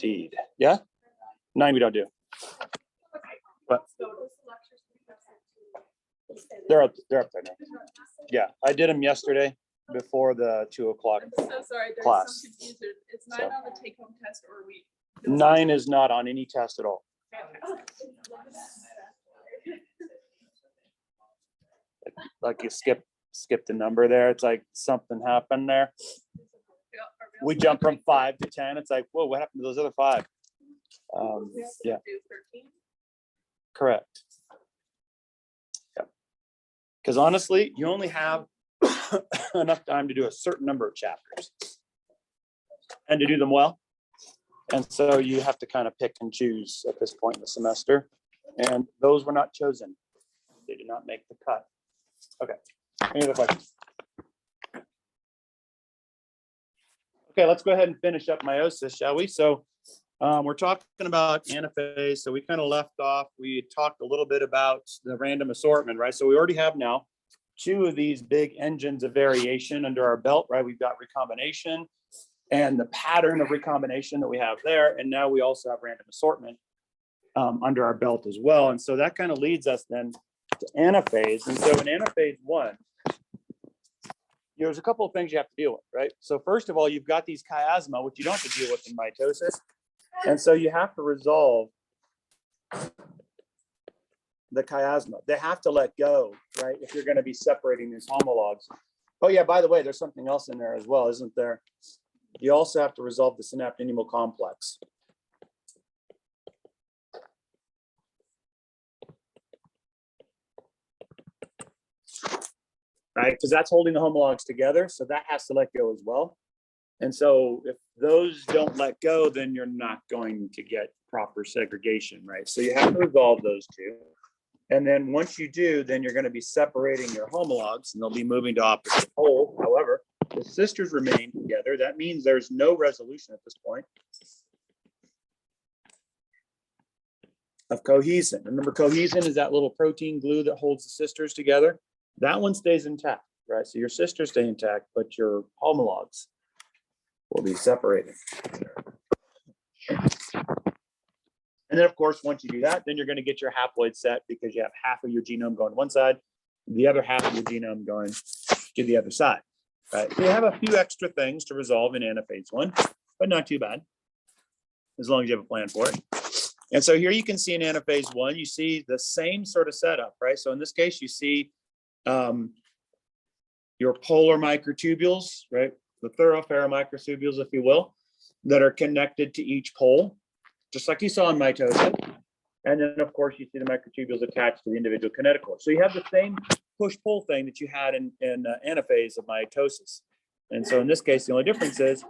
Indeed. Yeah? 9 we don't do. But they're up there now. Yeah, I did them yesterday before the 2 o'clock I'm so sorry, there's class. some confusion. It's 9 on the take-home test, or we? 9 is not on any test at all. Like you skip the number there. It's like something happened there. We jump from 5 to 10. It's like, whoa, what happened to those other 5? Yeah, correct. Yeah, because honestly, you only have enough time to do a certain number of chapters and to do them well. And so you have to kind of pick and choose at this point in the semester. And those were not chosen. They did not make the cut. Okay. Any other questions? Okay, let's go ahead and finish up meiosis, shall we? So we're talking about anaphase. So we kind of left off, we talked a little bit about the random assortment, right? So we already have now 2 of these big engines of variation under our belt, right? We've got recombination and the pattern of recombination that we have there. And now we also have random assortment under our belt as well. And so that kind of leads us then to anaphase. And so in anaphase 1, there's a couple of things you have to deal with, right? So first of all, you've got these chiasma, which you don't have to deal with in mitosis. And so you have to resolve the chiasma. They have to let go, right? If you're going to be separating these homologs. Oh yeah, by the way, there's something else in there as well, isn't there? You also have to resolve the synaptinimal complex. Right, because that's holding the homologs together, so that has to let go as well. And so if those don't let go, then you're not going to get proper segregation, right? So you have to resolve those 2. And then once you do, then you're going to be separating your homologs and they'll be moving to opposite poles. However, the sisters remain together. That means there's no resolution at this point of cohesin. Remember, cohesin is that little protein glue that holds the sisters together. That one stays intact, right? So your sisters stay intact, but your homologs will be separated. And then, of course, once you do that, then you're going to get your haploid set because you have half of your genome going one side, the other half of your genome going to the other side, right? So you have a few extra things to resolve in anaphase 1, but not too bad, as long as you have a plan for it. And so here you can see in anaphase 1, you see the same sort of setup, right? So in this case, you see your polar microtubules, right? The thoroughfare microtubules, if you will, that are connected to each pole, just like you saw in mitosis. And then, of course, you see the microtubules attached to the individual kinetochore. So you have the same push-pull thing that you had in anaphase of mitosis. And so in this case, the only difference is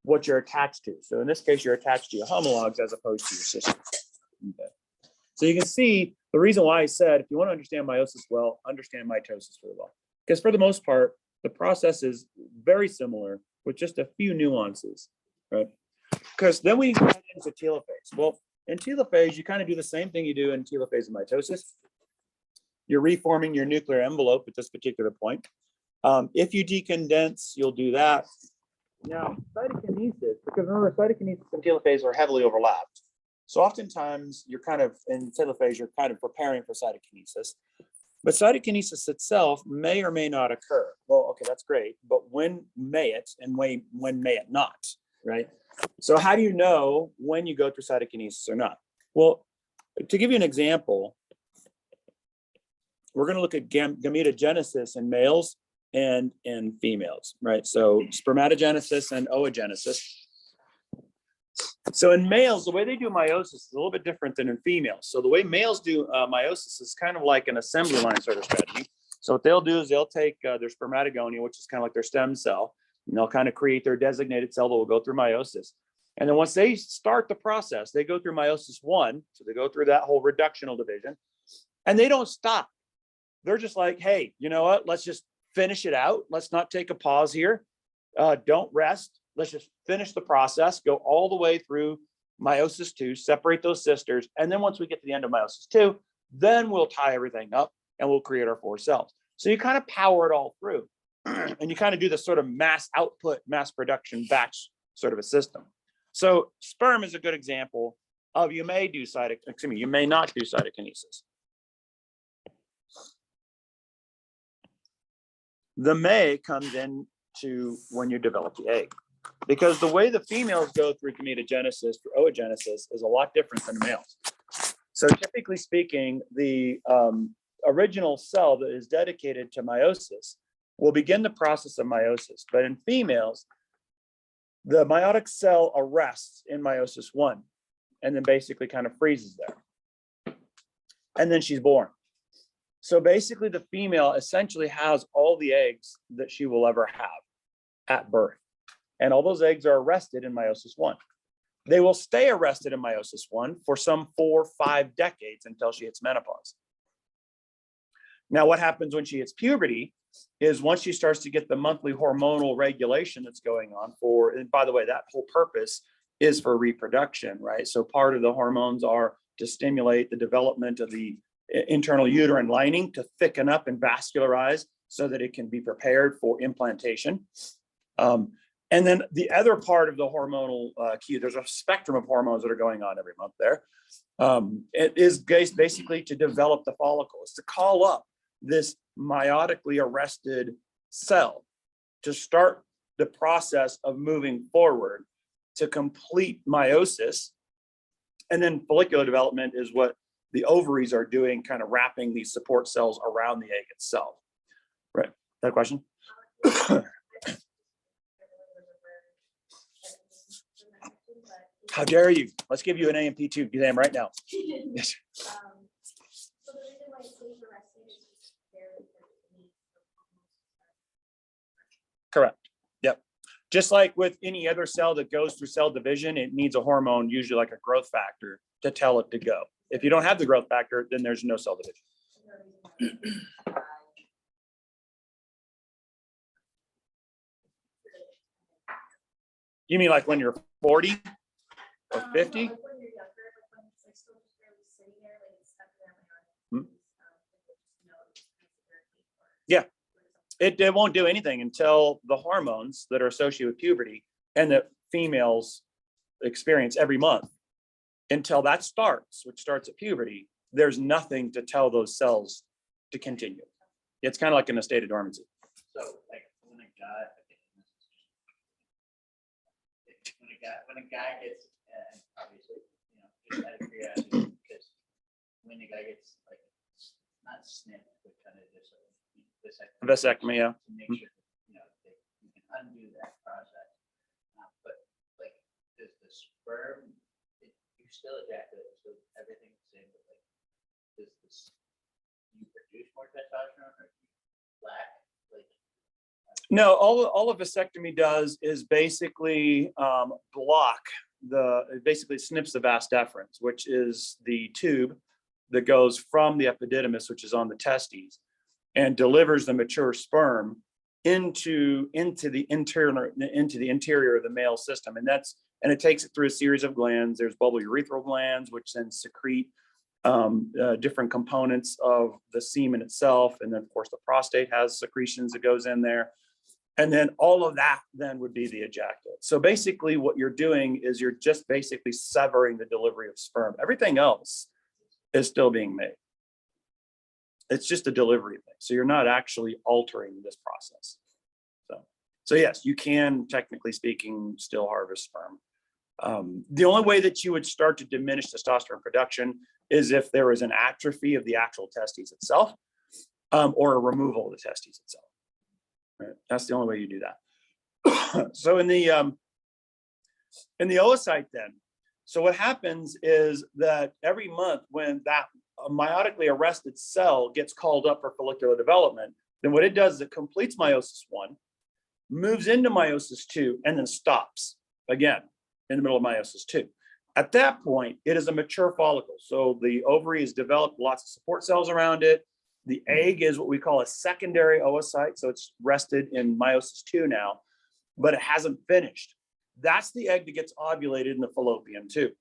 what you're attached to. So in this case, you're attached to your homologs as opposed to your sisters. Okay. So you can see the reason why I said, if you want to understand meiosis well, understand mitosis really well. Because for the most part, the process is very similar with just a few nuances, right? Because then we get into telophase. Well, in telophase, you kind of do the same thing you do in telophase and mitosis. You're reforming your nuclear envelope at this particular point. If you decondense, you'll do that. Now, cytokinesis, because remember, cytokinesis and telophase are heavily overlapped. So oftentimes, you're kind of, in telophase, you're kind of preparing for cytokinesis. But cytokinesis itself may or may not occur. Well, okay, that's great. But when may it and when may it not, right? So how do you know when you go through cytokinesis or not? Well, to give you an example, we're going to look at gametogenesis in males and in females, right? So spermatogenesis and oogenesis. So in males, the way they do meiosis is a little bit different than in females. So the way males do meiosis is kind of like an assembly line sort of strategy. So what they'll do is they'll take their spermatogonia, which is kind of like their stem cell, and they'll kind of create their designated cell that will go through meiosis. And then once they start the process, they go through meiosis 1. So they go through that whole reductional division, and they don't stop. They're just like, hey, you know what? Let's just finish it out. Let's not take a pause here. Don't rest. Let's just finish the process, go all the way through meiosis 2, separate those sisters. And then once we get to the end of meiosis 2, then we'll tie everything up and we'll create our 4 cells. So you kind of power it all through. And you kind of do this sort of mass output, mass production batch sort of a system. So sperm is a good example of you may not do cytokinesis. The may comes in to when you develop the egg, because the way the females go through gametogenesis or oogenesis is a lot different than the males. So typically speaking, the original cell that is dedicated to meiosis will begin the process of meiosis, but in females, the meiotic cell arrests in meiosis 1 and then basically kind of freezes there. And then she's born. So basically the female essentially has all the eggs that she will ever have at birth. And all those eggs are arrested in meiosis 1. They will stay arrested in meiosis 1 for some 4 or 5 decades until she hits menopause. Now, what happens when she hits puberty is once she starts to get the monthly hormonal regulation that's going on for, and by the way, that whole purpose is for reproduction, right? So part of the hormones are to stimulate the development of the internal uterine lining to thicken up and vascularize so that it can be prepared for implantation. And then the other part of the hormonal key, there's a spectrum of hormones that are going on every month there. It is basically to develop the follicle. It's to call up this meiotically arrested cell to start the process of moving forward to complete meiosis. And then follicular development is what the ovaries are doing, kind of wrapping these support cells around the egg itself. Right, that question? How dare you? Let's give you an AMP2 exam right now. Yes. Correct. Yep. Just like with any other cell that goes through cell division, it needs a hormone, usually like a growth factor, to tell it to go. If you don't have the growth factor, then there's no cell division. You mean like when you're 40 or 50? Yeah, it won't do anything until the hormones that are associated with puberty and that females experience every month, until that starts, which starts at puberty, there's nothing to tell those cells to continue. It's kind of like in a state of dormancy. So like when a guy gets, obviously, you know, just out of curiosity, because when a guy gets like not snipped, but kind of just Vasectomy, yeah. to make sure that, you know, you can undo that process. But like, does the sperm, you still ejaculate, so everything's the same, but like, does this, you produce more testosterone or do you lack, like? No, all a vasectomy does is basically block it basically snips the vas deferens, which is the tube that goes from the epididymis, which is on the testes, and delivers the mature sperm into the interior of the male system. And it takes it through a series of glands. There's bulbourethral glands, which then secrete different components of the semen itself. And then of course the prostate has secretions that goes in there. And then all of that then would be the ejaculate. So basically what you're doing is you're just basically severing the delivery of sperm. Everything else is still being made. It's just a delivery thing. So you're not actually altering this process. So yes, you can, technically speaking, still harvest sperm. The only way that you would start to diminish testosterone production is if there is an atrophy of the actual testes itself, or a removal of the testes itself. Right? That's the only way you do that. So in the oocyte then, so what happens is that every month when that meiotically arrested cell gets called up for follicular development, then what it does is it completes meiosis 1, moves into meiosis 2, and then stops again in the middle of meiosis 2. At that point, it is a mature follicle. So the ovary is developed, lots of support cells around it. The egg is what we call a secondary oocyte. So it's rested in meiosis 2 now, but it hasn't finished. That's the egg that gets ovulated in the fallopian tube.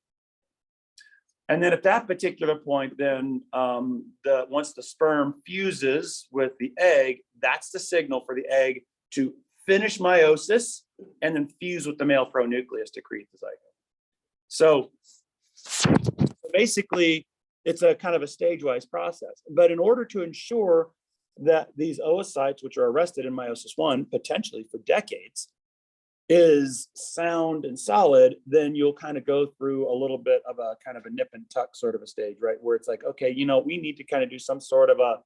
And then at that particular point, then once the sperm fuses with the egg, that's the signal for the egg to finish meiosis and then fuse with the male pronucleus to create the zygote. So basically, it's a kind of a stage-wise process. But in order to ensure that these oocytes, which are arrested in meiosis one, potentially for decades, is sound and solid, then you'll kind of go through a little bit of a kind of a nip and tuck sort of a stage, right? Where it's like, okay, we need to kind of do some sort of a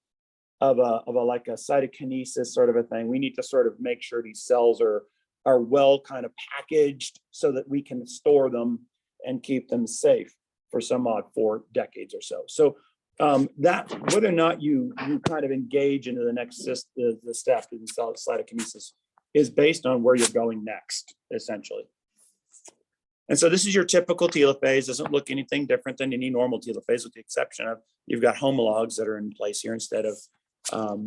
like a cytokinesis sort of a thing. We need to sort of make sure these cells are well kind of packaged so that we can store them and keep them safe for decades or so. So that whether or not you kind of engage into the next the step in cytokinesis is based on where you're going next, essentially. And so this is your typical telophase. Doesn't look anything different than any normal telophase, with the exception of you've got homologs that are in place here instead of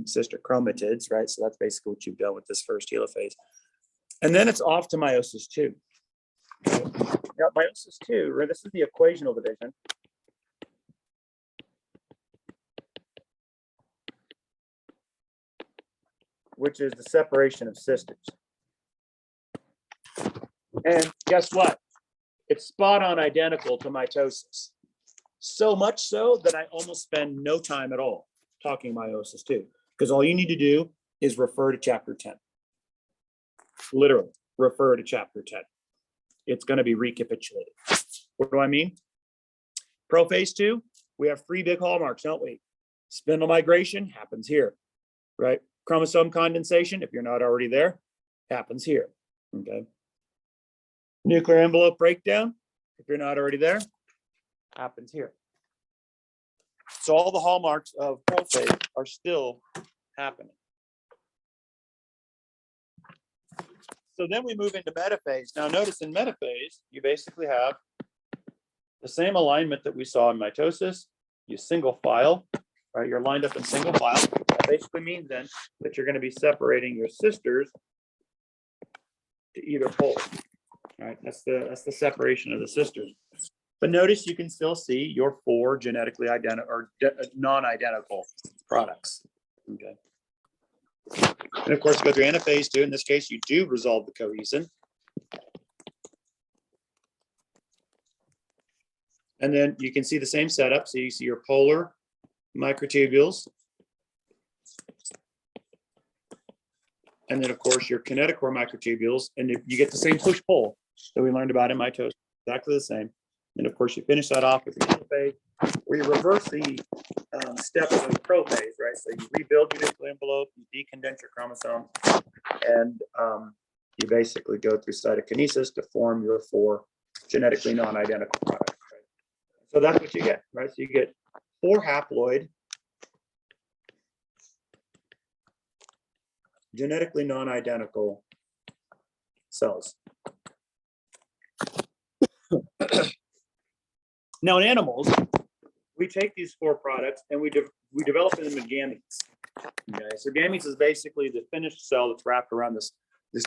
sister chromatids, right? So that's basically what you've done with this first telophase. And then it's off to meiosis two. Now, meiosis two, right? This is the equational division. Which is the separation of sisters. And guess what? It's spot on identical to mitosis. So much so that I almost spend no time at all talking meiosis two, because all you need to do is refer to chapter 10. Literally, refer to chapter 10. It's going to be recapitulated. What do I mean? Prophase two, we have three big hallmarks, don't we? Spindle migration happens here, right? Chromosome condensation, if you're not already there, happens here, okay? Nuclear envelope breakdown, if you're not already there, happens here. So all the hallmarks of prophase are still happening. So then we move into metaphase. Now notice in metaphase, you basically have the same alignment that we saw in mitosis. You single file, right? You're lined up in single file. That basically means then that you're going to be separating your sisters to either pole. All right, that's the separation of the sisters. But notice you can still see your four genetically identical or non-identical products. Okay. And of course, go through anaphase two. In this case, you do resolve the cohesin. And then you can see the same setup. So you see your polar microtubules. And then, of course, your kinetochore microtubules. And you get the same push-pull that we learned about in mitosis. Exactly the same. And of course, you finish that off with the anaphase, where you reverse the steps of prophase, right? So you rebuild your nuclear envelope, you decondense your chromosome, and you basically go through cytokinesis to form your four genetically non-identical products. Right? So that's what you get, right? So you get four haploid, genetically non-identical cells. Now in animals, we take these four products and we develop them in gametes. Okay, so gametes is basically the finished cell that's wrapped around this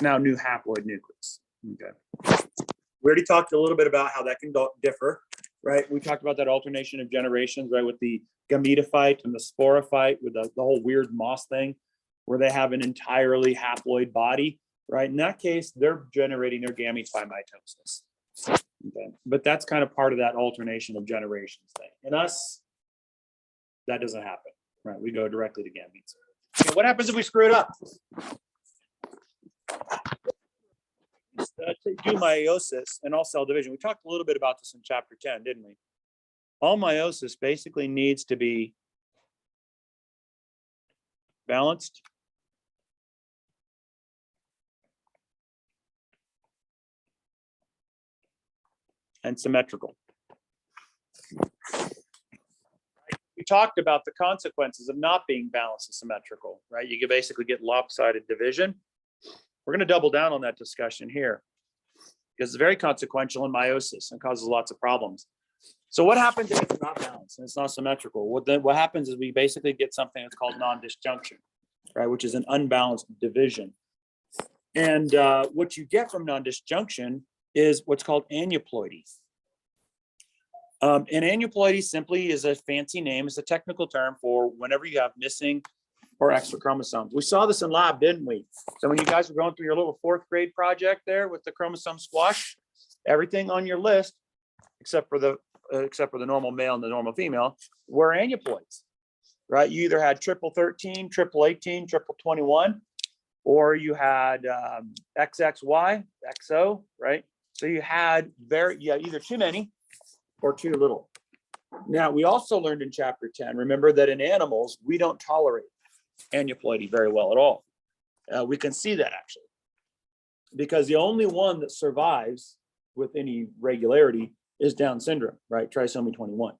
now new haploid nucleus. Okay, we already talked a little bit about how that can differ, right? We talked about that alternation of generations, right, with the gametophyte and the sporophyte, with the whole weird moss thing, where they have an entirely haploid body, right? In that case, they're generating their gametes by mitosis. Okay. But that's kind of part of that alternation of generations thing. In us, that doesn't happen, right? We go directly to gametes. Okay, what happens if we screw it up? To do meiosis and all cell division. We talked a little bit about this in chapter 10, didn't we? All meiosis basically needs to be balanced, and symmetrical. We talked about the consequences of not being balanced and symmetrical, right? You can basically get lopsided division. We're going to double down on that discussion here because it's very consequential in meiosis and causes lots of problems. So what happens if it's not balanced and it's not symmetrical? What happens is we basically get something that's called non-disjunction, right? Which is an unbalanced division. And what you get from non-disjunction is what's called aneuploidy. And aneuploidy simply is a fancy name. It's a technical term for whenever you have missing or extra chromosomes. We saw this in lab, didn't we? So when you guys were going through your little 4th grade project there with the chromosome squash, everything on your list except for the normal male and the normal female, were aneuploids, right? You either had triple 13, triple 18, triple 21, or you had XXY, XO, right? So you had either too many or too little. Now, we also learned in chapter 10, remember that in animals, we don't tolerate aneuploidy very well at all. We can see that actually, because the only one that survives with any regularity is Down syndrome, right? Trisomy 21.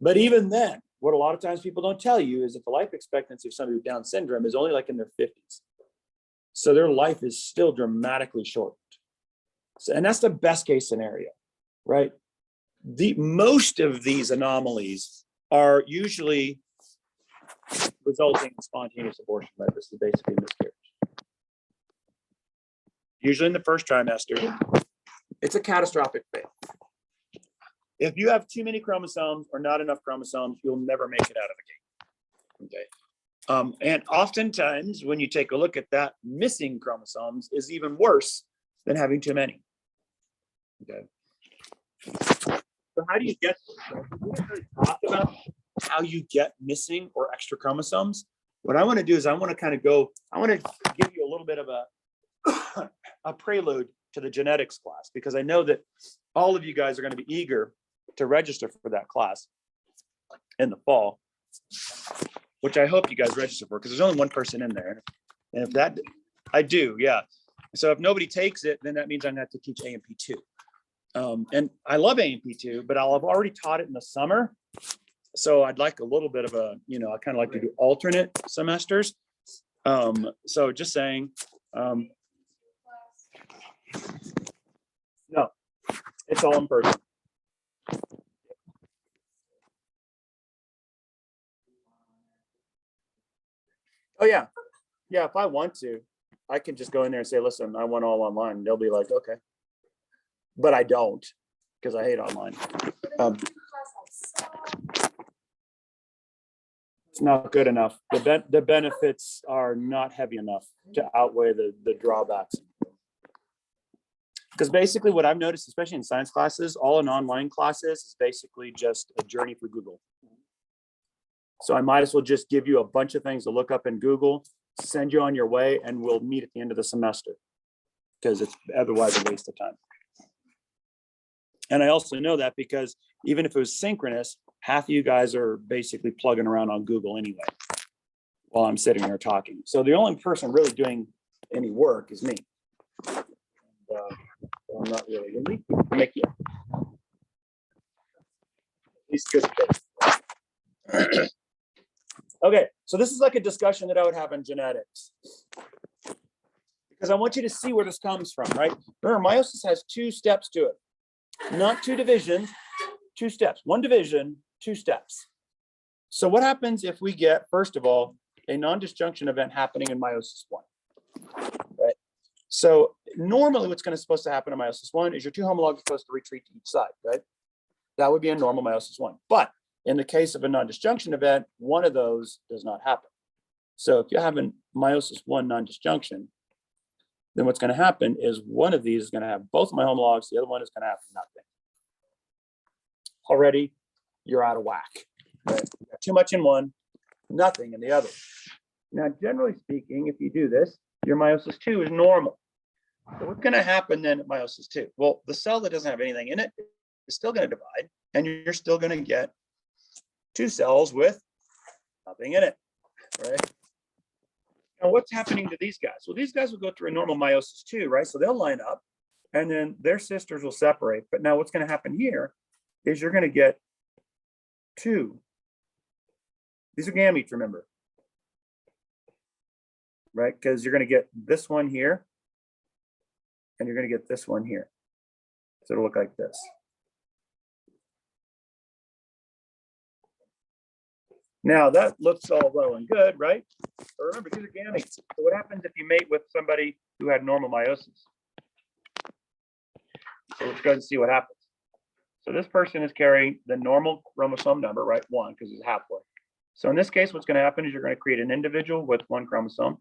But even then, what a lot of times people don't tell you is that the life expectancy of somebody with Down syndrome is only like in their 50s. So their life is still dramatically shortened. So, and that's the best case scenario, right? Most of these anomalies are usually resulting in spontaneous abortion, right? This is basically a miscarriage. Usually in the first trimester, it's a catastrophic fail. If you have too many chromosomes or not enough chromosomes, you'll never make it out of the gate. Okay. And oftentimes, when you take a look at that, missing chromosomes is even worse than having too many. Okay. So how do you get this? We haven't really talked about how you get missing or extra chromosomes. What I want to do is I want to give you a little bit of a prelude to the genetics class, because I know that all of you guys are going to be eager to register for that class in the fall, which I hope you guys register for, because there's only one person in there. And if that, I do, yeah. So if nobody takes it, then that means I'm going to have to teach A&P2. And I love A&P2, but I'll have already taught it in the summer. So I'd like a little bit of I kind of like to do alternate semesters. So just saying, no, it's all in person. Oh yeah. Yeah, if I want to, I can just go in there and say, listen, I want all online. They'll be like, okay. But I don't, because I hate online. It's not good enough. The benefits are not heavy enough to outweigh the drawbacks. Because basically what I've noticed, especially in science classes, all in online classes is basically just a journey through Google. So I might as well just give you a bunch of things to look up in Google, send you on your way, and we'll meet at the end of the semester, because it's otherwise a waste of time. And I also know that because even if it was synchronous, half of you guys are basically plugging around on Google anyway while I'm sitting here talking. So the only person really doing any work is me. And, I'm not really going to make you at least good faith. Okay, so this is like a discussion that I would have in genetics, because I want you to see where this comes from, right? Remember, meiosis has 2 steps to it. Not 2 divisions, 2 steps. 1 division, 2 steps. So what happens if we get, first of all, a non-disjunction event happening in meiosis 1? Right. So normally what's supposed to happen in meiosis 1 is your 2 homologs are supposed to retreat to each side, right? That would be a normal meiosis 1. But in the case of a non-disjunction event, one of those does not happen. So if you have a meiosis 1 non-disjunction, then what's going to happen is one of these is going to have both of my homologs, the other one is going to have nothing. Already, you're out of whack. Right? You got too much in one, nothing in the other. Now, generally speaking, if you do this, your meiosis 2 is normal. So what's going to happen then at meiosis 2? Well, the cell that doesn't have anything in it is still going to divide, and you're still going to get 2 cells with nothing in it, right? Now, what's happening to these guys? Well, these guys will go through a normal meiosis 2, right? So they'll line up, and then their sisters will separate. But now what's going to happen here is you're going to get 2. These are gametes, remember, right? Because you're going to get this one here, and you're going to get this one here. So it'll look like this. Now that looks all well and good, right? But remember, these are gametes. So what happens if you mate with somebody who had normal meiosis? So let's go and see what happens. So this person is carrying the normal chromosome number, right? 1, because it's haploid. So in this case, what's going to happen is you're going to create an individual with 1 chromosome.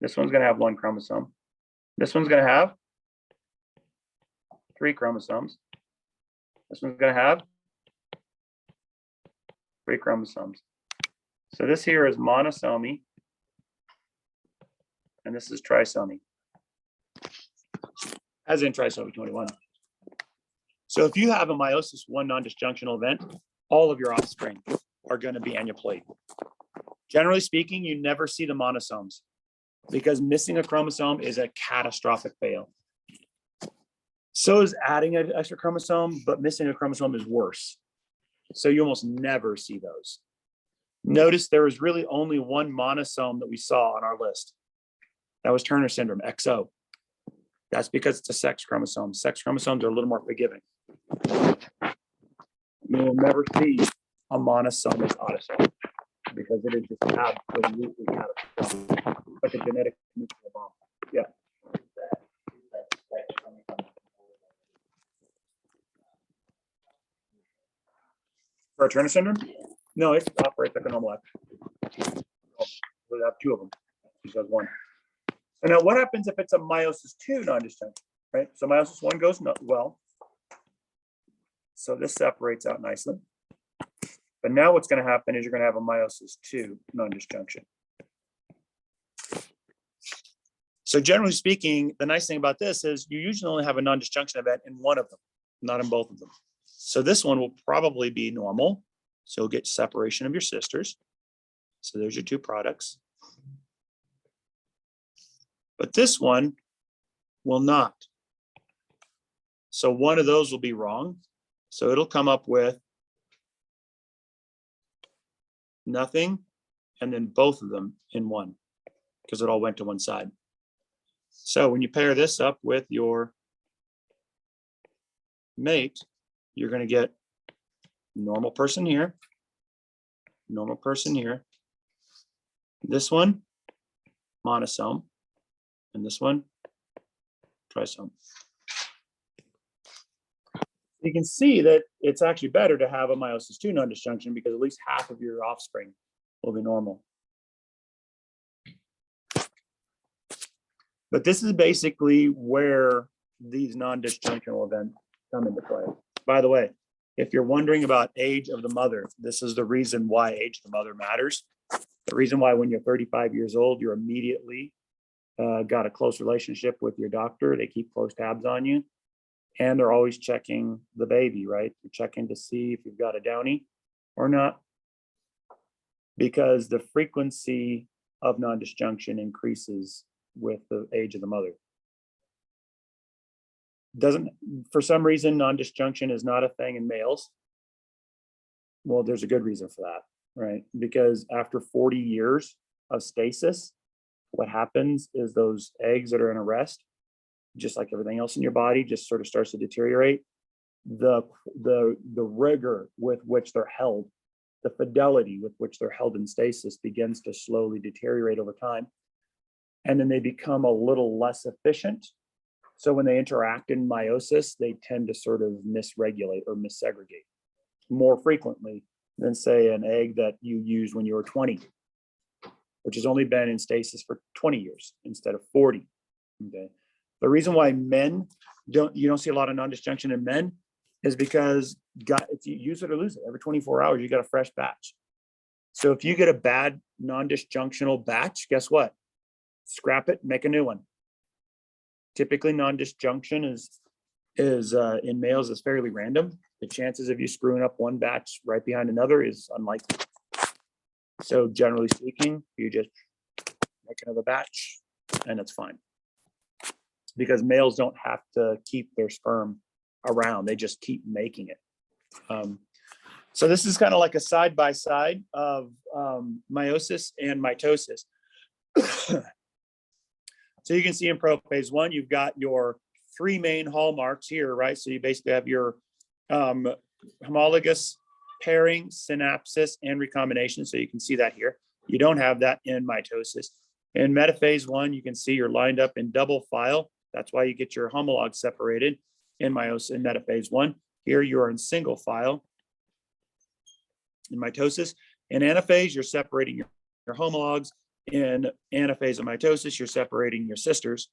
This one's going to have 1 This one's going to have 3 chromosomes. So this here is monosomy, and this is trisomy, as in trisomy 21. So if you have a meiosis 1 non-disjunctional event, all of your offspring are going to be aneuploid. Generally speaking, you never see the monosomes because missing a chromosome is a catastrophic fail. So is adding an extra chromosome, but missing a chromosome is worse. So you almost never see those. Notice there was really only one monosome that we saw on our list. That was Turner syndrome, XO. That's because it's a sex chromosome. Sex chromosomes are a little more forgiving. You will never see a monosomal autosome because it is just absolutely catastrophic, like a genetic nuclear bomb. Yeah. For Turner syndrome? No, it operates like a normal act. We have 2 of them. She says 1. And now what happens if it's a meiosis 2 non-disjunct, right? So meiosis 1 goes well. So this separates out nicely. But now what's going to happen is you're going to have a meiosis 2 non-disjunction. So generally speaking, the nice thing about this is you usually only have a non-disjunction event in one of them, not in both of them. So this one will probably be normal. So you'll get separation of your sisters. So there's your 2 products. But this one will not. So one of those will be wrong. So it'll come up with nothing, and then both of them in 1, because it all went to one side. So when you pair this up with your mate, you're going to get normal person here, normal person here, this one, monosome, and this one, trisome. You can see that it's actually better to have a meiosis 2 non-disjunction because at least half of your offspring will be normal. But this is basically where these non-disjunctional events come into play. By the way, if you're wondering about age of the mother, this is the reason why age of the mother matters. The reason why when you're 35 years old, you're immediately got a close relationship with your doctor. They keep close tabs on you. And they're always checking the baby, right? You're checking to see if you've got a downy or not. Because the frequency of non-disjunction increases with the age of the mother. For some reason, non-disjunction is not a thing in males. Well, there's a good reason for that, right? Because after 40 years of stasis, what happens is those eggs that are in arrest, just like everything else in your body, just sort of starts to deteriorate. The rigor with which they're held, the fidelity with which they're held in stasis begins to slowly deteriorate over time. And then they become a little less efficient. So when they interact in meiosis, they tend to sort of misregulate or missegregate more frequently than, say, an egg that you used when you were 20, which has only been in stasis for 20 years instead of 40. Okay. The reason why you don't see a lot of non-disjunction in men is because if you use it or lose it, every 24 hours, you got a fresh batch. So if you get a bad non-disjunctional batch, guess what? Scrap it, make a new one. Typically, non-disjunction is in males is fairly random. The chances of you screwing up one batch right behind another is unlikely. So generally speaking, you just make another batch and it's fine. Because males don't have to keep their sperm around. They just keep making it. So this is kind of like a side-by-side of meiosis and mitosis. So you can see in prophase 1, you've got your 3 main hallmarks here, right? So you basically have your homologous pairing, synapsis, and recombination. So you can see that here. You don't have that in mitosis. In metaphase 1, you can see you're lined up in double file. That's why you get your homologs separated in meiosis in metaphase 1. Here you are in single file in mitosis. In anaphase, you're separating your homologs. In anaphase of mitosis, you're separating your sisters.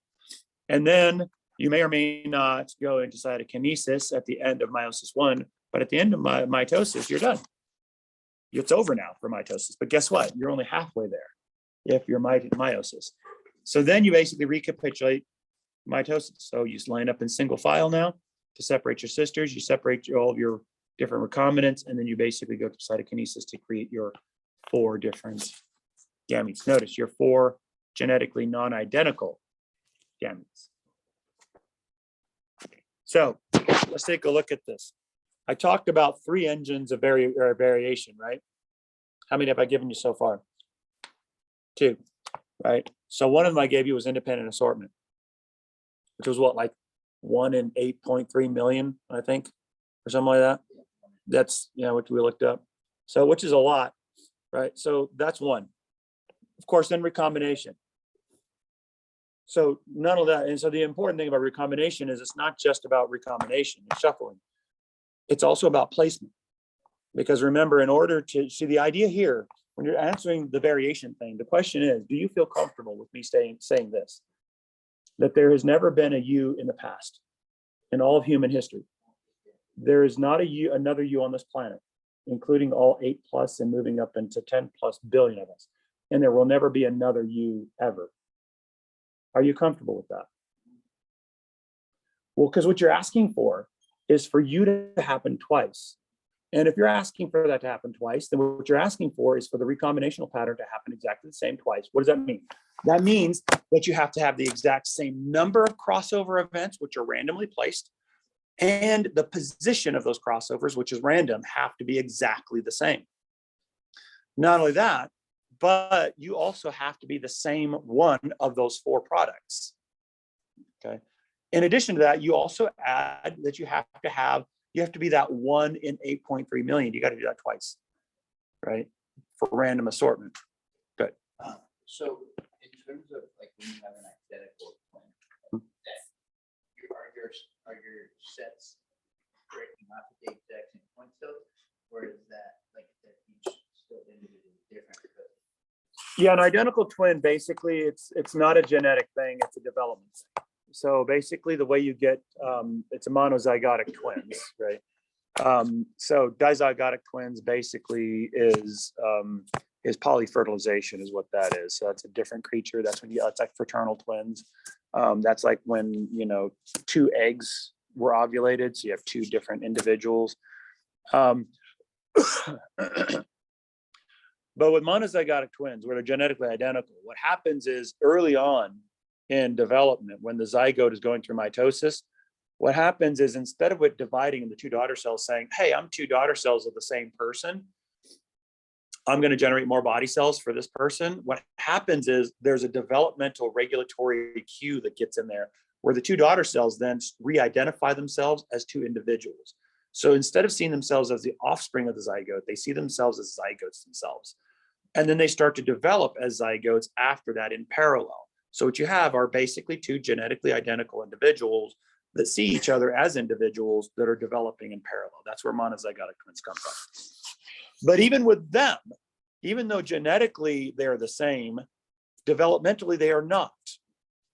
And then You may or may not go into cytokinesis at the end of meiosis one, but at the end of mitosis, you're done. It's over now for mitosis, but guess what? You're only halfway there if you're meiosis. So then you basically recapitulate mitosis. So you just line up in single file now to separate your sisters. You separate all of your different recombinants, and then you basically go to cytokinesis to create your 4 different gametes. Notice your 4 genetically non-identical gametes. So let's take a look at this. I talked about 3 engines of variation, right? How many have I given you so far? 2, right? So one of them I gave you was independent assortment, which was what, like 1 in 8.3 million, I think, or something like that. That's, what we looked up. So, which is a lot, right? So that's one. Of course, then recombination. So none of that. And so the important thing about recombination is it's not just about recombination and shuffling. It's also about placement. Because remember, in order to see the idea here, when you're answering the variation thing, the question is, do you feel comfortable with me saying this? That there has never been a U in the past, in all of human history. There is not another U on this planet, including all 8+ and moving up into 10+ billion of us. And there will never be another U ever. Are you comfortable with that? Well, because what you're asking for is for you to happen twice. And if you're asking for that to happen twice, then what you're asking for is for the recombinational pattern to happen exactly the same twice. What does that mean? That means that you have to have the exact same number of crossover events, which are randomly placed, and the position of those crossovers, which is random, have to be exactly the same. Not only that, but you also have to be the same one of those 4 products. Okay. In addition to that, you also add that you have to be that 1 in 8.3 million. You got to do that twice, right? For random assortment. Good. So in terms of like when you have an identical twin, are your sets breaking off at the exact same point still, or is that like that each still individually different? Yeah, an identical twin, basically, it's not a genetic thing, it's a development thing. So basically the way you get, it's a monozygotic twins, right? So dizygotic twins basically is polyfertilization is what that is. So that's a different creature. That's when it's like fraternal twins. That's like when, 2 eggs were ovulated. So you have 2 different individuals. But with monozygotic twins, where they're genetically identical, what happens is early on in development, when the zygote is going through mitosis, what happens is instead of it dividing into 2 daughter cells saying, hey, I'm 2 daughter cells of the same person, I'm going to generate more body cells for this person. What happens is there's a developmental regulatory cue that gets in there where the 2 daughter cells then re-identify themselves as 2 individuals. So instead of seeing themselves as the offspring of the zygote, they see themselves as zygotes themselves. And then they start to develop as zygotes after that in parallel. So what you have are basically 2 genetically identical individuals that see each other as individuals that are developing in parallel. That's where monozygotic twins come from. But even with them, even though genetically they're the same, developmentally they are not,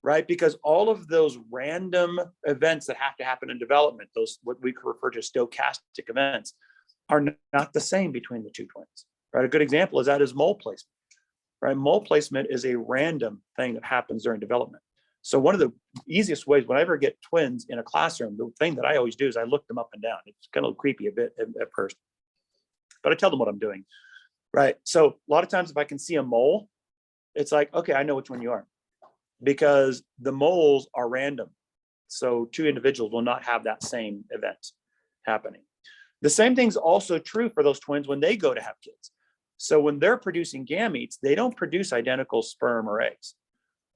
right? Because all of those random events that have to happen in development, those what we refer to as stochastic events, are not the same between the 2 twins, right? A good example is mole placement, right? Mole placement is a random thing that happens during development. So one of the easiest ways, when I ever get twins in a classroom, the thing that I always do is I look them up and down. It's kind of creepy a bit at first, but I tell them what I'm doing, right? So a lot of times if I can see a mole, it's like, okay, I know which one you are, because the moles are random. So 2 individuals will not have that same event happening. The same thing's also true for those twins when they go to have kids. So when they're producing gametes, they don't produce identical sperm or eggs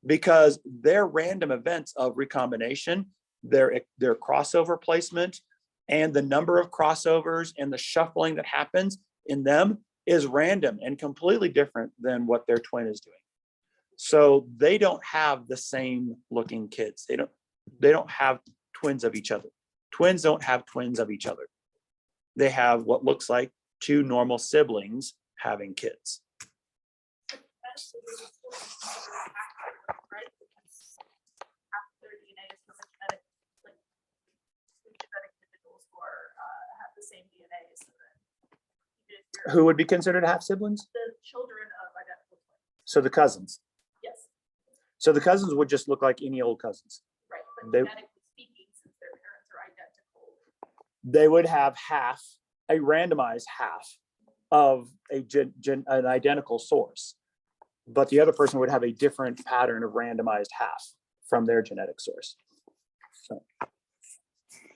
because their random events of recombination, their crossover placement, and the number of crossovers and the shuffling that happens in them is random and completely different than what their twin is doing. So they don't have the same looking kids. They don't have twins of each other. Twins don't have twins of each other. They have what looks like 2 normal siblings having kids. children, Who would be considered half siblings? the children of identical twins. So the cousins. Yes, So the cousins would just look like any old cousins. right, but They- genetically speaking, since their parents are identical, They would have half, a randomized half of an identical source. But the other person would have a different pattern of randomized half from their genetic source. So,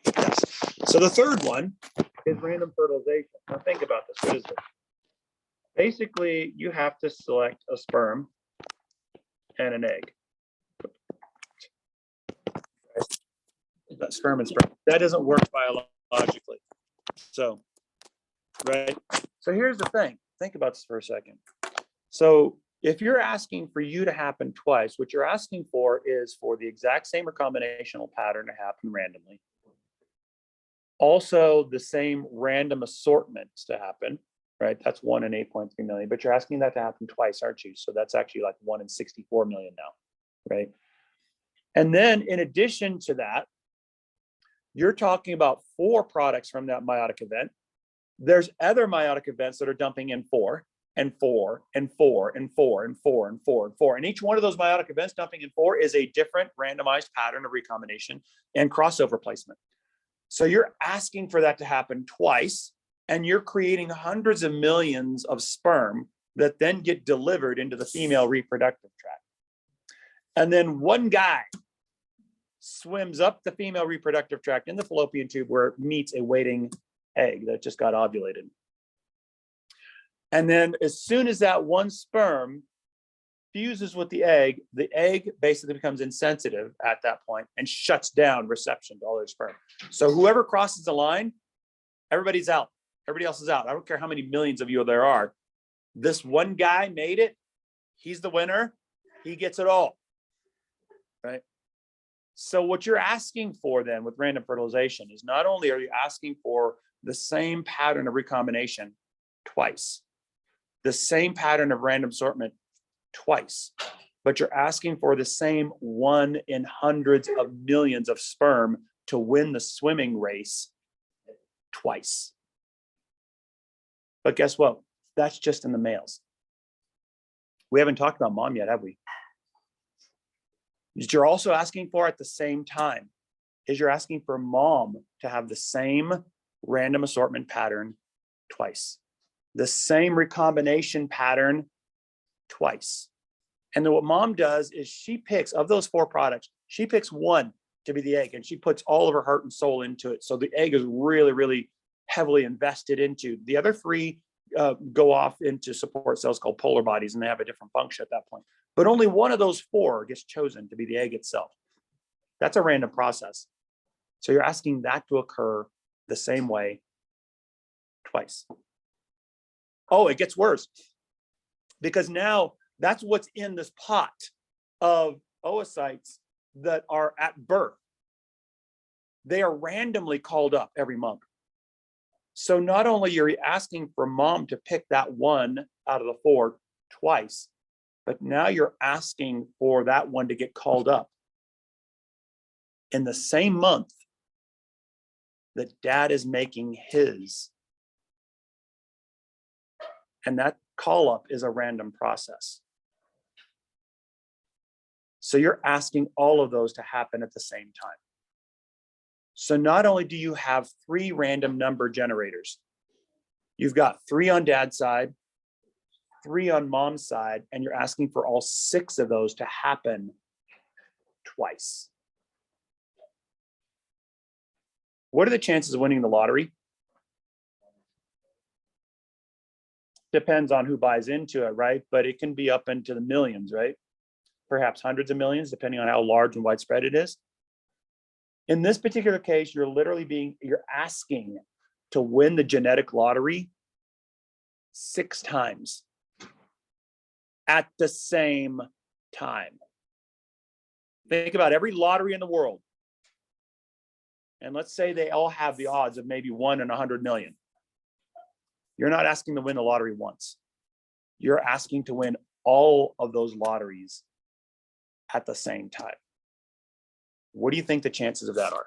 yes. So the third one is random fertilization. Now think about this. What is this? Basically, you have to select a sperm and an egg. That sperm and sperm. That doesn't work biologically. So, right. So here's the thing. Think about this for a second. So if you're asking for you to happen twice, what you're asking for is for the exact same recombinational pattern to happen randomly. Also the same random assortments to happen, right? That's 1 in 8.3 million, but you're asking that to happen twice, aren't you? So that's actually like 1 in 64 million now, right? And then in addition to that, you're talking about 4 products from that meiotic event. There's other meiotic events that are dumping in 4 and 4 and 4 and 4 and 4 and 4 and 4. And each one of those meiotic events dumping in 4 is a different randomized pattern of recombination and crossover placement. So you're asking for that to happen twice, and you're creating hundreds of millions of sperm that then get delivered into the female reproductive tract. And then one guy swims up the female reproductive tract in the fallopian tube where it meets a waiting egg that just got ovulated. And then as soon as that one sperm fuses with the egg basically becomes insensitive at that point and shuts down reception to all their sperm. So whoever crosses the line, everybody's out. Everybody else is out. I don't care how many millions of you there are. This one guy made it. He's the winner. He gets it all. Right? So what you're asking for then with random fertilization is not only are you asking for the same pattern of recombination twice, the same pattern of random assortment twice, but you're asking for the same 1 in hundreds of millions of sperm to win the swimming race twice. But guess what? That's just in the males. We haven't talked about mom yet, have we? What you're also asking for at the same time is you're asking for mom to have the same random assortment pattern twice, the same recombination pattern twice. And then what mom does is she picks, of those 4 products, she picks one to be the egg, and she puts all of her heart and soul into it. So the egg is really, really heavily invested into. The other 3 go off into support cells called polar bodies, and they have a different function at that point. But only one of those 4 gets chosen to be the egg itself. That's a random process. So you're asking that to occur the same way twice. Oh, it gets worse, because now that's what's in this pot of oocytes that are at birth. They are randomly called up every month. So not only are you asking for mom to pick that one out of the 4 twice, but now you're asking for that one to get called up in the same month that dad is making his. And that call up is a random process. So you're asking all of those to happen at the same time. So not only do you have 3 random number generators, you've got 3 on dad's side, 3 on mom's side, and you're asking for all 6 of those to happen twice. What are the chances of winning the lottery? Depends on who buys into it, right? But it can be up into the millions, right? Perhaps hundreds of millions, depending on how large and widespread it is. In this particular case, you're asking to win the genetic lottery 6 times at the same time. Think about every lottery in the world. And let's say they all have the odds of maybe 1 in 100 million. You're not asking to win the lottery once. You're asking to win all of those lotteries at the same time. What do you think the chances of that are?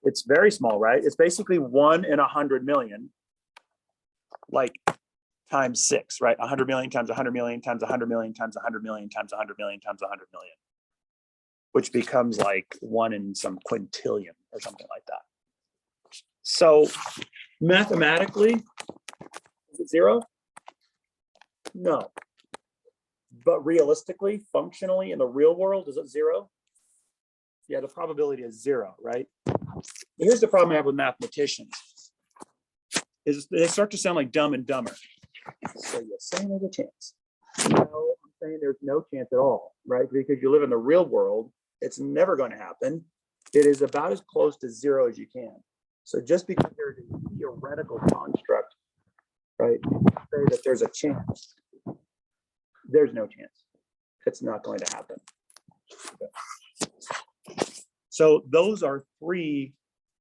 It's very small, right? It's basically 1 in 100 million, like times 6, right? 100 million times 100 million times 100 million times 100 million times 100 million times 100 million, which becomes like 1 in some quintillion or something like that. So mathematically, is it 0? No. But realistically, functionally, in the real world, is it 0? Yeah, the probability is 0, right? Here's the problem I have with mathematicians, is they start to sound like Dumb and Dumber. So you're saying there's a chance. No, I'm saying there's no chance at all, right? Because you live in the real world, it's never going to happen. It is about as close to 0 as you can. So just because there's a theoretical construct, right, say that there's a chance, there's no chance. It's not going to happen. So those are 3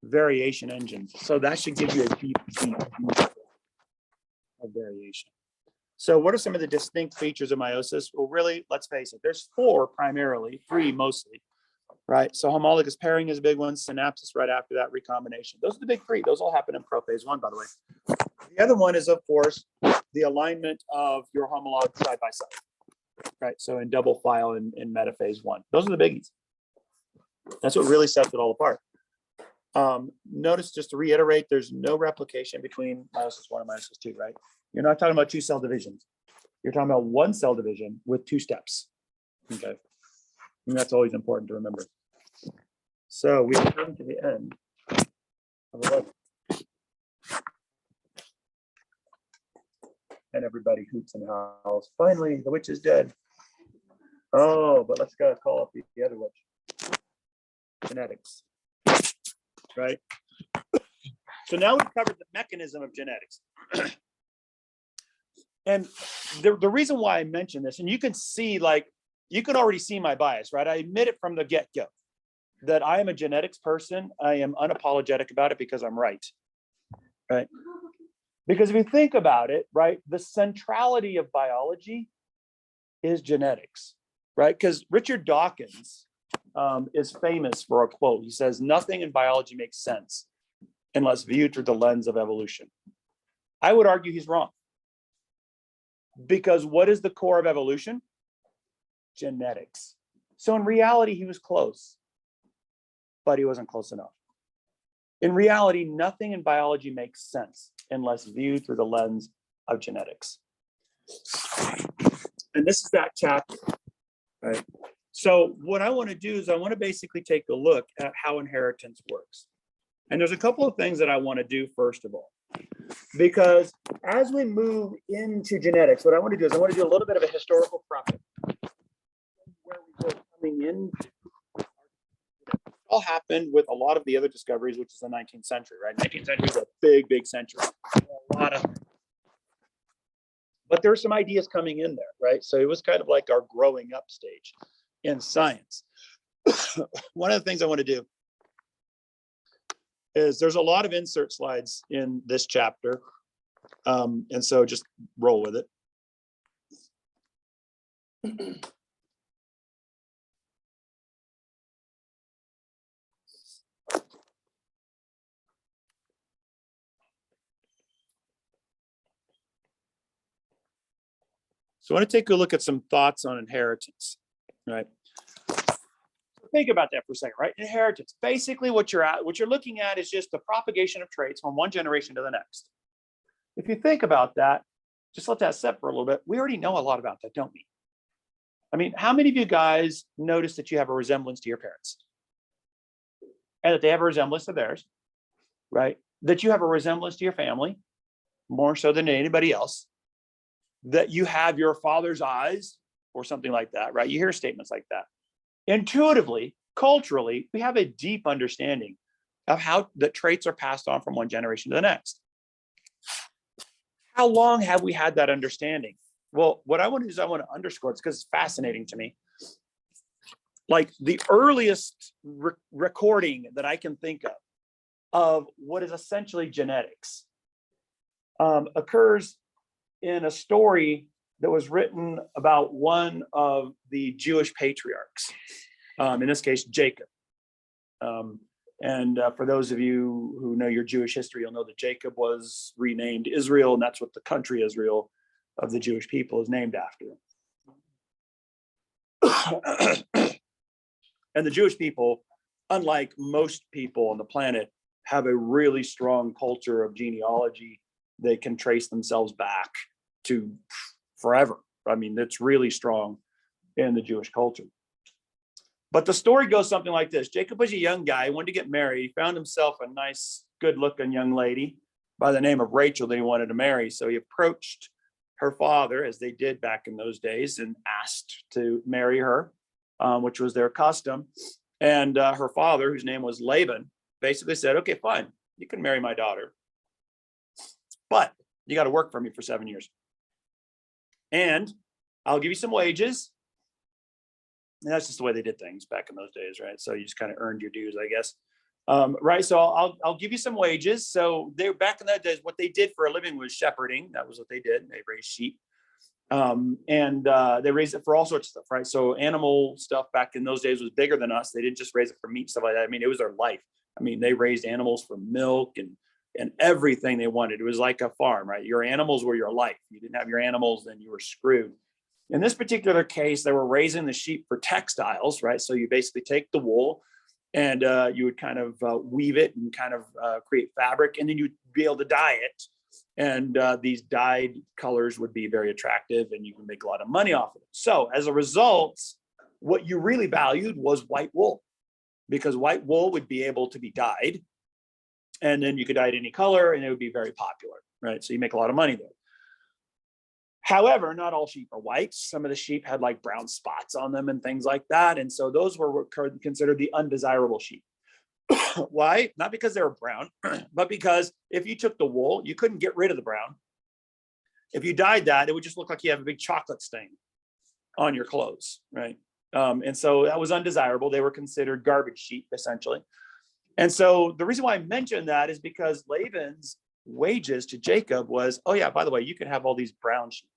variation engines. So that should give you a deep of variation. So what are some of the distinct features of meiosis? Well, really, let's face it, there's 4 primarily, 3 mostly, right? So homologous pairing is a big one, synapsis right after that, recombination. Those are the big 3. Those all happen in prophase 1, by the way. The other one is, of course, the alignment of your homologs side by side, right? So in double file in metaphase 1. Those are the biggies. That's what really sets it all apart. Notice, just to reiterate, there's no replication between meiosis 1 and meiosis 2, right? You're not talking about 2 cell divisions. You're talking about 1 cell division with 2 steps. Okay. And that's always important to remember. So we come to the end of the lesson. And everybody hoots and howls. Finally, the witch is dead. Oh, but let's go call up the other witch. Genetics. Right? So now we've covered the mechanism of genetics. And the reason why I mention this, and you can see, like, you can already see my bias, right? I admit it from the get-go that I am a genetics person. I am unapologetic about it because I'm right, right? Because if you think about it, right, the centrality of biology is genetics, right? Because Richard Dawkins is famous for a quote. He says, "Nothing in biology makes sense unless viewed through the lens of evolution." I would argue he's wrong. Because what is the core of evolution? Genetics. So in reality, he was close, but he wasn't close enough. In reality, nothing in biology makes sense unless viewed through the lens of genetics. And this is that chapter, right? So what I want to do is I want to basically take a look at how inheritance works. And there's a couple of things that I want to do first of all. Because as we move into genetics, what I want to do is I want to do a little bit of a historical preface. Where we were coming in, all happened with a lot of the other discoveries, which is the 19th century, right? 19th century is a big, big century. A lot of, but there are some ideas coming in there, right? So it was kind of like our growing up stage in science. One of the things I want to do is there's a lot of insert slides in this chapter. And so just roll with it. So I want to take a look at some thoughts on inheritance, right? Think about that for a second, right? Inheritance. Basically, what you're looking at is just the propagation of traits from one generation to the next. If you think about that, just let that set for a little bit. We already know a lot about that, don't we? I mean, how many of you guys notice that you have a resemblance to your parents? And that they have a resemblance to theirs, right? That you have a resemblance to your family, more so than anybody else. That you have your father's eyes or something like that, right? You hear statements like that. Intuitively, culturally, we have a deep understanding of how the traits are passed on from one generation to the next. How long have we had that understanding? Well, what I want to do is I want to underscore it because it's fascinating to me. Like the earliest recording that I can think of what is essentially genetics occurs in a story that was written about one of the Jewish patriarchs, in this case, Jacob. And for those of you who know your Jewish history, you'll know that Jacob was renamed Israel, and that's what the country Israel of the Jewish people is named after. And the Jewish people, unlike most people on the planet, have a really strong culture of genealogy. They can trace themselves back to forever. I mean, that's really strong in the Jewish culture. But the story goes something like this. Jacob was a young guy, he wanted to get married. He found himself a nice, good-looking young lady by the name of Rachel that he wanted to marry. So he approached her father, as they did back in those days, and asked to marry her, which was their custom. And her father, whose name was Laban, basically said, okay, fine, you can marry my daughter, but you got to work for me for 7 years. And I'll give you some wages. And that's just the way they did things back in those days, right? So you just kind of earned your dues, I guess. Right. So I'll give you some wages. So they back in those days, what they did for a living was shepherding. That was what they did. They raised sheep. And they raised it for all sorts of stuff, right? So animal stuff back in those days was bigger than us. They didn't just raise it for meat, stuff like that. I mean, it was their life. I mean, they raised animals for milk and everything they wanted. It was like a farm, right? Your animals were your life. You didn't have your animals, then you were screwed. In this particular case, they were raising the sheep for textiles, right? So you basically take the wool and you would kind of weave it and kind of create fabric, and then you'd be able to dye it. And these dyed colors would be very attractive, and you can make a lot of money off of it. So as a result, what you really valued was white wool, because white wool would be able to be dyed, and then you could dye it any color and it would be very popular, right? So you make a lot of money there. However, not all sheep are white. Some of the sheep had like brown spots on them and things like that. And so those were considered the undesirable sheep. Why? Not because they were brown, but because if you took the wool, you couldn't get rid of the brown. If you dyed that, it would just look like you have a big chocolate stain on your clothes, right? And so that was undesirable. They were considered garbage sheep, essentially. And so the reason why I mentioned that is because Laban's wages to Jacob was, oh yeah, by the way, you can have all these brown sheep.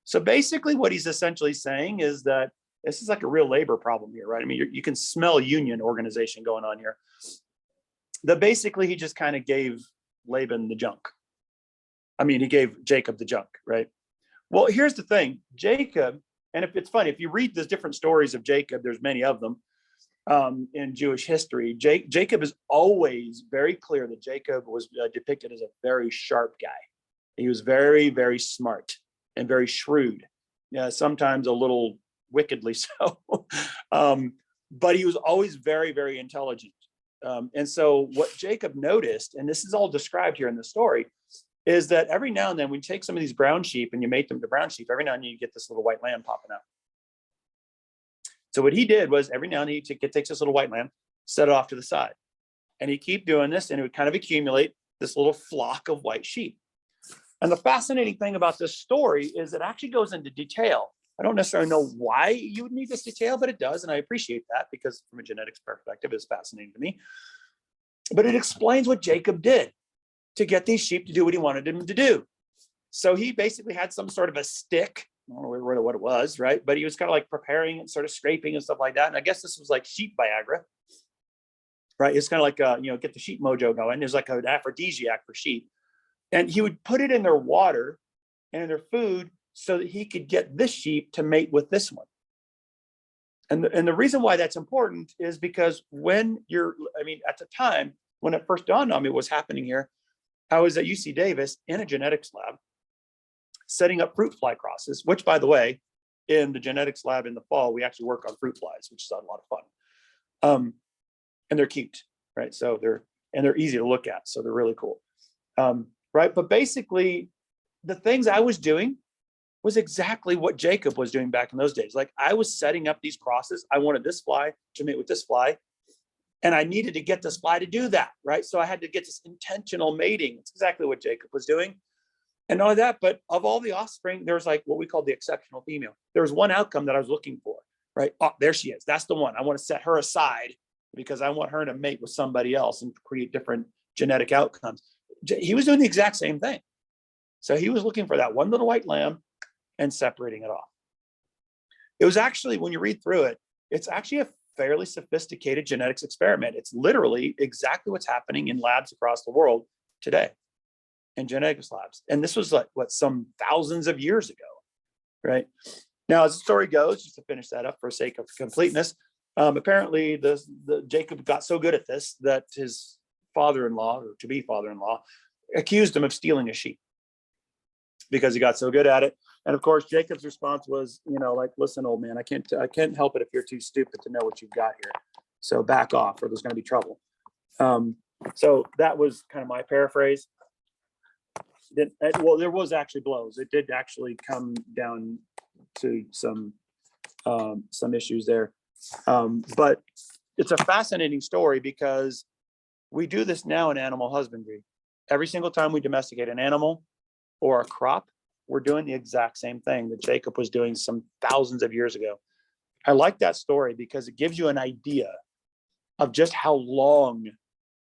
So basically what he's essentially saying is that this is like a real labor problem here, right? I mean, you can smell union organization going on here. That basically he just kind of gave Laban the junk. I mean, he gave Jacob the junk, right? Well, here's the thing, Jacob, and if it's funny, if you read the different stories of Jacob, there's many of them in Jewish history. Jacob is always very clear that Jacob was depicted as a very sharp guy. He was very, very smart and very shrewd. Yeah, sometimes a little wickedly so. But he was always very, very intelligent. And so what Jacob noticed, and this is all described here in the story, is that every now and then when you take some of these brown sheep and you mate them to brown sheep, every now and then you get this little white lamb popping out. So what he did was every now and then he takes this little white lamb, set it off to the side. And he'd keep doing this, and it would kind of accumulate this little flock of white sheep. And the fascinating thing about this story is it actually goes into detail. I don't necessarily know why you would need this detail, but it does. And I appreciate that, because from a genetics perspective, it's fascinating to me. But it explains what Jacob did to get these sheep to do what he wanted them to do. So he basically had some sort of a stick. I don't know really what it was, right? But he was kind of like preparing and sort of scraping and stuff like that. And I guess this was like sheep Viagra, right? It's kind of like, get the sheep mojo going. There's like an aphrodisiac for sheep. And he would put it in their water and in their food so that he could get this sheep to mate with this one. And the reason why that's important is because when at the time, when it first dawned on me what's happening here, I was at UC Davis in a genetics lab setting up fruit fly crosses, which, by the way, in the genetics lab in the fall, we actually work on fruit flies, which is a lot of fun. And they're cute, right? So they're easy to look at. So they're really cool. Right. But basically, the things I was doing was exactly what Jacob was doing back in those days. Like, I was setting up these crosses. I wanted this fly to mate with this fly, and I needed to get this fly to do that, right? So I had to get this intentional mating. It's exactly what Jacob was doing. And not only that, but of all the offspring, there's like what we call the exceptional female. There was one outcome that I was looking for, right? Oh, there she is. That's the one. I want to set her aside because I want her to mate with somebody else and create different genetic outcomes. He was doing the exact same thing. So he was looking for that one little white lamb and separating it off. It was actually, when you read through it, it's actually a fairly sophisticated genetics experiment. It's literally exactly what's happening in labs across the world today, in genetics labs. And this was like, what, some thousands of years ago, right? Now, as the story goes, just to finish that up for sake of completeness, apparently the Jacob got so good at this that his father-in-law, or to be father-in-law, accused him of stealing a sheep because he got so good at it. And of course, Jacob's response was, like, listen, old man, I can't help it if you're too stupid to know what you've got here. So back off, or there's going to be trouble. So that was kind of my paraphrase. Well, there was actually blows. It did actually come down to some issues there. But it's a fascinating story because we do this now in animal husbandry. Every single time we domesticate an animal or a crop, we're doing the exact same thing that Jacob was doing some thousands of years ago. I like that story because it gives you an idea of just how long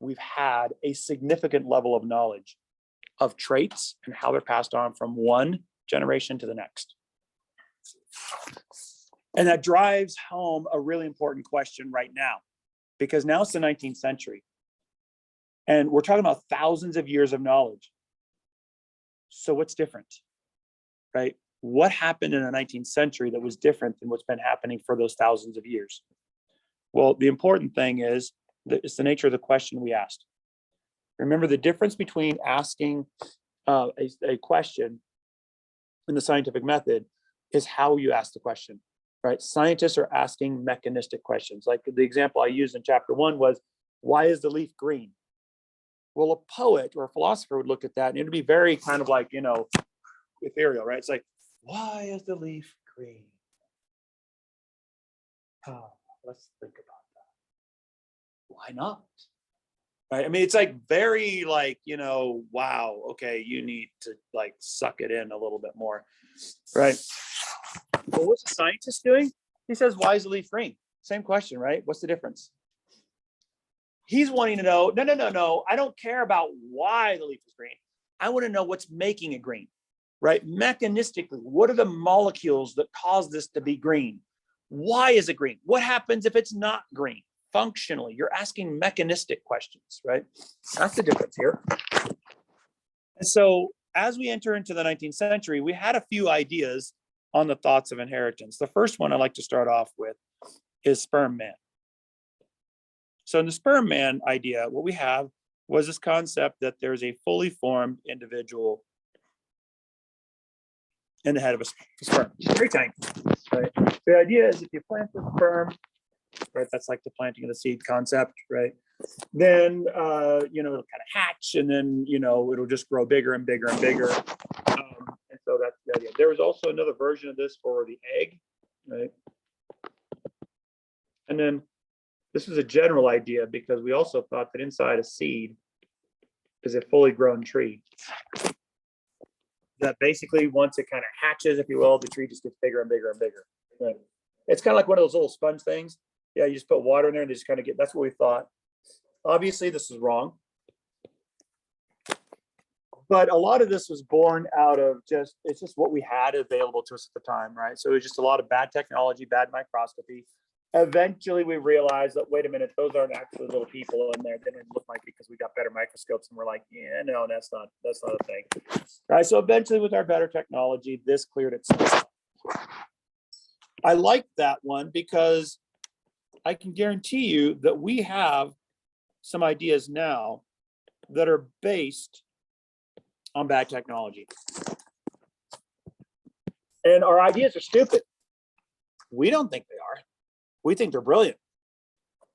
we've had a significant level of knowledge of traits and how they're passed on from one generation to the next. And that drives home a really important question right now, because now it's the 19th century. And we're talking about thousands of years of knowledge. So what's different, right? What happened in the 19th century that was different than what's been happening for those thousands of years? Well, the important thing is that it's the nature of the question we asked. Remember, the difference between asking a question in the scientific method is how you ask the question, right? Scientists are asking mechanistic questions. Like the example I used in chapter 1 was, why is the leaf green? Well, a poet or a philosopher would look at that and it'd be very kind of like, ethereal, right? It's like, why is the leaf green? Oh, let's think about that. Why not? Right? I mean, it's like very like, wow, okay, you need to like suck it in a little bit more, right? But what's the scientist doing? He says, why is the leaf green? Same question, right? What's the difference? He's wanting to know, no, I don't care about why the leaf is green. I want to know what's making it green, right? Mechanistically, what are the molecules that cause this to be green? Why is it green? What happens if it's not green? Functionally, you're asking mechanistic questions, right? That's the difference here. And so as we enter into the 19th century, we had a few ideas on the thoughts of inheritance. The first one I'd like to start off with is sperm man. So in the sperm man idea, what we have was this concept that there's a fully formed individual in the head of a sperm. It's very tiny, right? The idea is if you plant the sperm, right, that's like the planting of the seed concept, right? Then, it'll kind of hatch and then, it'll just grow bigger and bigger and bigger. And so that's the idea. There was also another version of this for the egg, right? And then this is a general idea because we also thought that inside a seed is a fully grown tree. That basically once it kind of hatches, if you will, the tree just gets bigger and bigger and bigger. Right? It's kind of like one of those little sponge things. Yeah, you just put water in there and they just kind of get, that's what we thought. Obviously, this is wrong. But a lot of this was born out of it's just what we had available to us at the time, right? So it was just a lot of bad technology, bad microscopy. Eventually, we realized that, wait a minute, those aren't actually little people in there. They didn't look like it because we got better microscopes and we're like, yeah, no, that's not a thing. All right, so eventually with our better technology, this cleared itself. I like that one because I can guarantee you that we have some ideas now that are based on bad technology. And our ideas are stupid. We don't think they are. We think they're brilliant.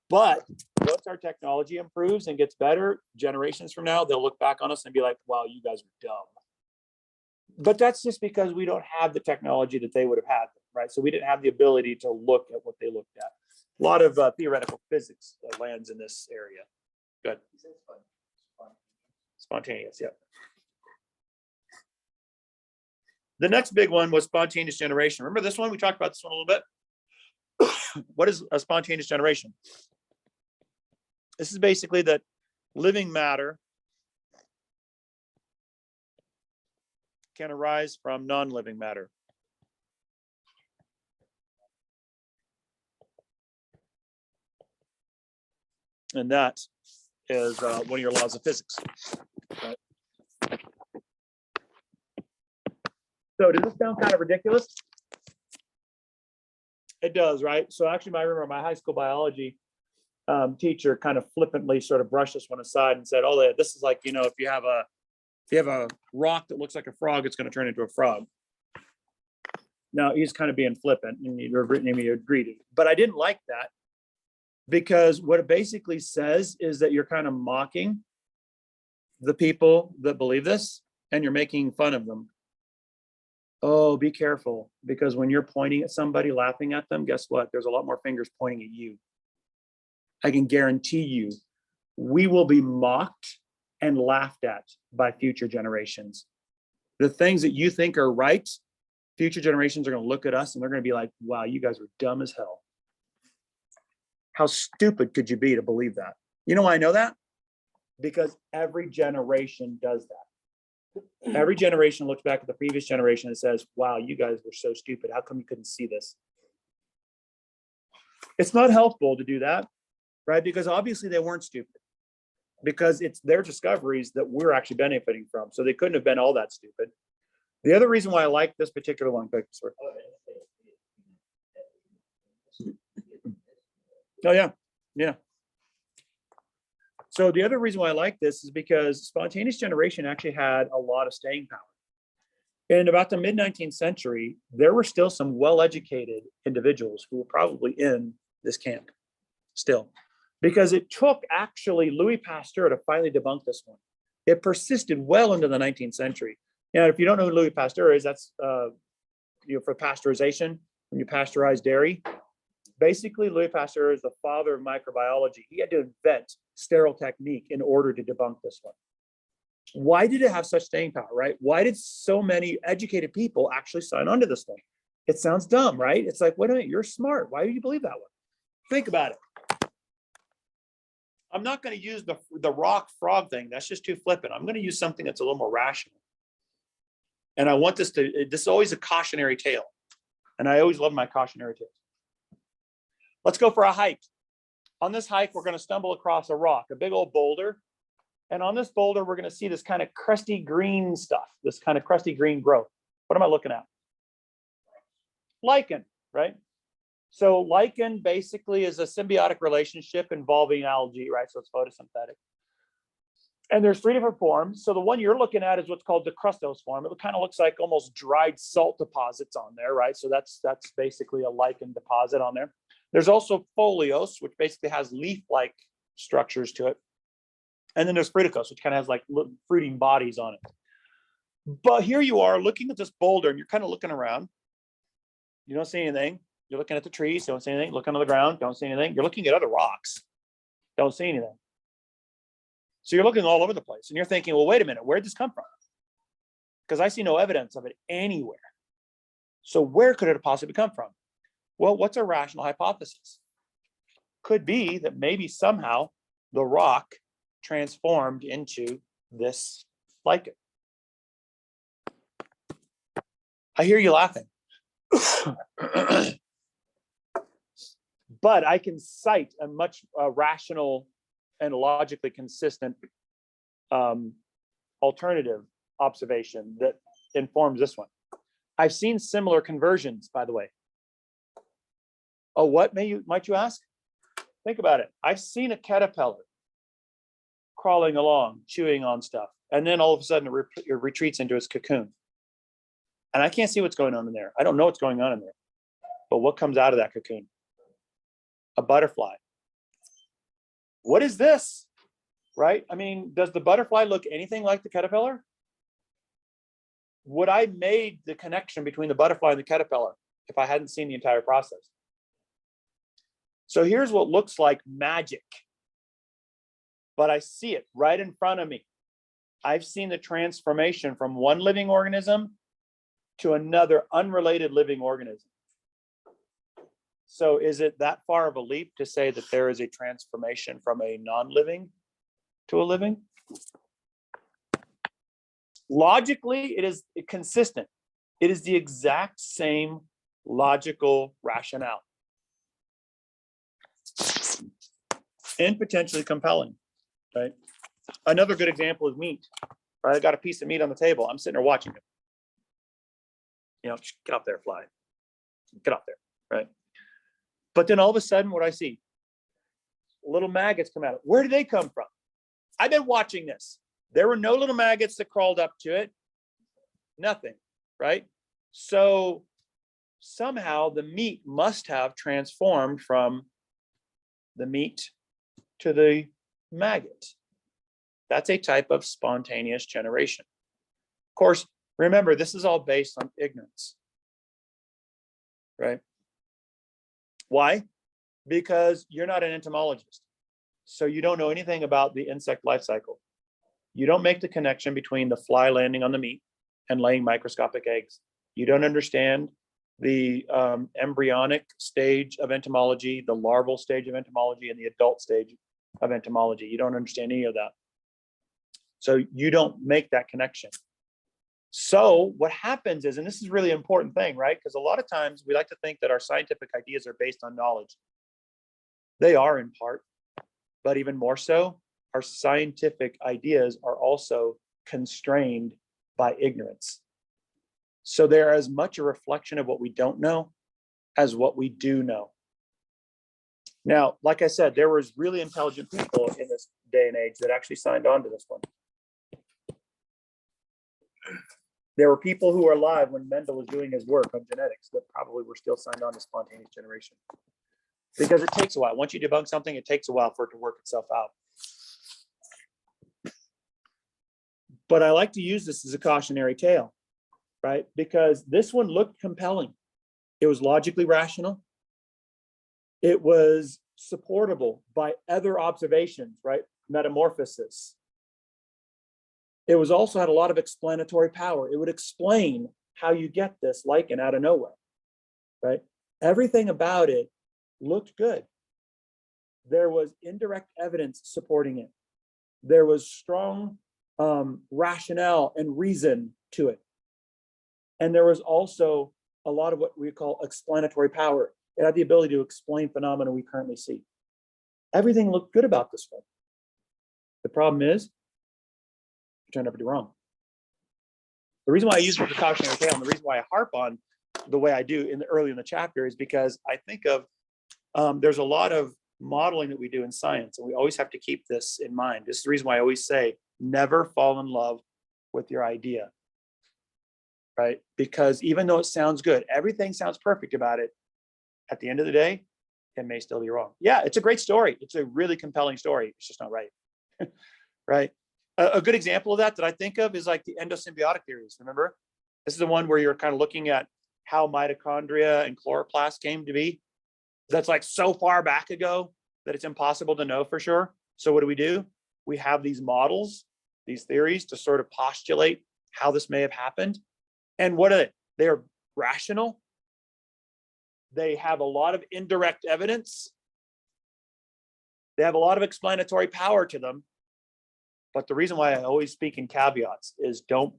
But once our technology improves and gets better, generations from now, they'll look back on us and be like, wow, you guys are dumb. But that's just because we don't have the technology that they would have had, right? So we didn't have the ability to look at what they looked at. A lot of theoretical physics lands in this area. Good. Spontaneous, yeah. The next big one was spontaneous generation. Remember this one? We talked about this one a little bit. What is a spontaneous generation? This is basically that living matter can arise from non-living matter. And that is one of your laws of physics. Right? So does this sound kind of ridiculous? It does, right? So actually, I remember my high school biology teacher kind of flippantly sort of brushed this one aside and said, "Oh, this is like, if you have a rock that looks like a frog, it's going to turn into a frog." Now he's kind of being flippant, and he agreed. But I didn't like that, because what it basically says is that you're kind of mocking the people that believe this, and you're making fun of them. Oh, be careful, because when you're pointing at somebody, laughing at them, guess what? There's a lot more fingers pointing at you. I can guarantee you, we will be mocked and laughed at by future generations. The things that you think are right, future generations are going to look at us and they're going to be like, wow, you guys are dumb as hell. How stupid could you be to believe that? You know why I know that? Because every generation does that. Every generation looks back at the previous generation and says, wow, you guys were so stupid. How come you couldn't see this? It's not helpful to do that, right? Because obviously they weren't stupid, because it's their discoveries that we're actually benefiting from. So they couldn't have been all that stupid. The other reason why I like this particular one, oh yeah, yeah. So the other reason why I like this is because spontaneous generation actually had a lot of staying power. In about the mid-19th century, there were still some well-educated individuals who were probably in this camp still, because it took actually Louis Pasteur to finally debunk this one. It persisted well into the 19th century. Now, if you don't know who Louis Pasteur is, that's for pasteurization, when you pasteurize dairy. Basically, Louis Pasteur is the father of microbiology. He had to invent sterile technique in order to debunk this one. Why did it have such staying power, right? Why did so many educated people actually sign on to this thing? It sounds dumb, right? It's like, wait a minute, you're smart. Why do you believe that one? Think about it. I'm not going to use the rock frog thing. That's just too flippant. I'm going to use something that's a little more rational. And I want this is always a cautionary tale. And I always love my cautionary tales. Let's go for a hike. On this hike, we're going to stumble across a rock, a big old boulder. And on this boulder, we're going to see this kind of crusty green stuff, this kind of crusty green growth. What am I looking at? Lichen, right? So lichen basically is a symbiotic relationship involving algae, right? So it's photosynthetic. And there's three different forms. So the one you're looking at is what's called the crustose form. It kind of looks like almost dried salt deposits on there, right? So that's basically a lichen deposit on there. There's also foliose, which basically has leaf-like structures to it. And then there's fruticose, which kind of has like fruiting bodies on it. But here you are looking at this boulder and you're kind of looking around. You don't see anything. You're looking at the trees, don't see anything. Looking on the ground, don't see anything. You're looking at other rocks, don't see anything. So you're looking all over the place and you're thinking, well, wait a minute, where'd this come from? Because I see no evidence of it anywhere. So where could it have possibly come from? Well, what's a rational hypothesis? Could be that maybe somehow the rock transformed into this lichen. I hear you laughing. But I can cite a much rational and logically consistent alternative observation that informs this one. I've seen similar conversions, by the way. Oh, what might you ask? Think about it. I've seen a caterpillar crawling along, chewing on stuff, and then all of a sudden it retreats into its cocoon. And I can't see what's going on in there. I don't know what's going on in there. But what comes out of that cocoon? A butterfly. What is this? Right? I mean, does the butterfly look anything like the caterpillar? Would I made the connection between the butterfly and the caterpillar if I hadn't seen the entire process? So here's what looks like magic, but I see it right in front of me. I've seen the transformation from one living organism to another unrelated living organism. So is it that far of a leap to say that there is a transformation from a non-living to a living? Logically, it is consistent. It is the exact same logical rationale. and potentially compelling, right? Another good example is meat, right? I got a piece of meat on the table. I'm sitting there watching it. You know, get up there, fly. Get up there, right? But then all of a sudden, what I see, little maggots come out. Where did they come from? I've been watching this. There were no little maggots that crawled up to it. Nothing, right? So somehow the meat must have transformed from the meat to the maggot. That's a type of spontaneous generation. Of course, remember, this is all based on ignorance, right? Why? Because you're not an entomologist. So you don't know anything about the insect life cycle. You don't make the connection between the fly landing on the meat and laying microscopic eggs. You don't understand the embryonic stage of entomology, the larval stage of entomology, and the adult stage of entomology. You don't understand any of that. So you don't make that connection. So what happens is, and this is a really important thing, right? Because a lot of times we like to think that our scientific ideas are based on knowledge. They are in part, but even more so, our scientific ideas are also constrained by ignorance. So they're as much a reflection of what we don't know as what we do know. Now, like I said, there was really intelligent people in this day and age that actually signed on to this one. There were people who were alive when Mendel was doing his work on genetics that probably were still signed on to spontaneous generation. Because it takes a while. Once you debunk something, it takes a while for it to work itself out. But I like to use this as a cautionary tale, right? Because this one looked compelling. It was logically rational. It was supportable by other observations, right? Metamorphosis. It was also had a lot of explanatory power. It would explain how you get this lichen out of nowhere, right? Everything about it looked good. There was indirect evidence supporting it. There was strong rationale and reason to it. And there was also a lot of what we call explanatory power. It had the ability to explain phenomena we currently see. Everything looked good about this one. The problem is, it turned out to be wrong. The reason why I use the cautionary tale and the reason why I harp on the way I do early in the chapter is because I think of there's a lot of modeling that we do in science, and we always have to keep this in mind. This is the reason why I always say, never fall in love with your idea, right? Because even though it sounds good, everything sounds perfect about it, at the end of the day, it may still be wrong. Yeah, it's a great story. It's a really compelling story. It's just not right, right? A good example of that I think of is like the endosymbiotic theories. Remember, this is the one where you're kind of looking at how mitochondria and chloroplasts came to be. That's like so far back ago that it's impossible to know for sure. So what do? We have these models, these theories to sort of postulate how this may have happened. And what are they? They are rational. They have a lot of indirect evidence. They have a lot of explanatory power to them. But the reason why I always speak in caveats is don't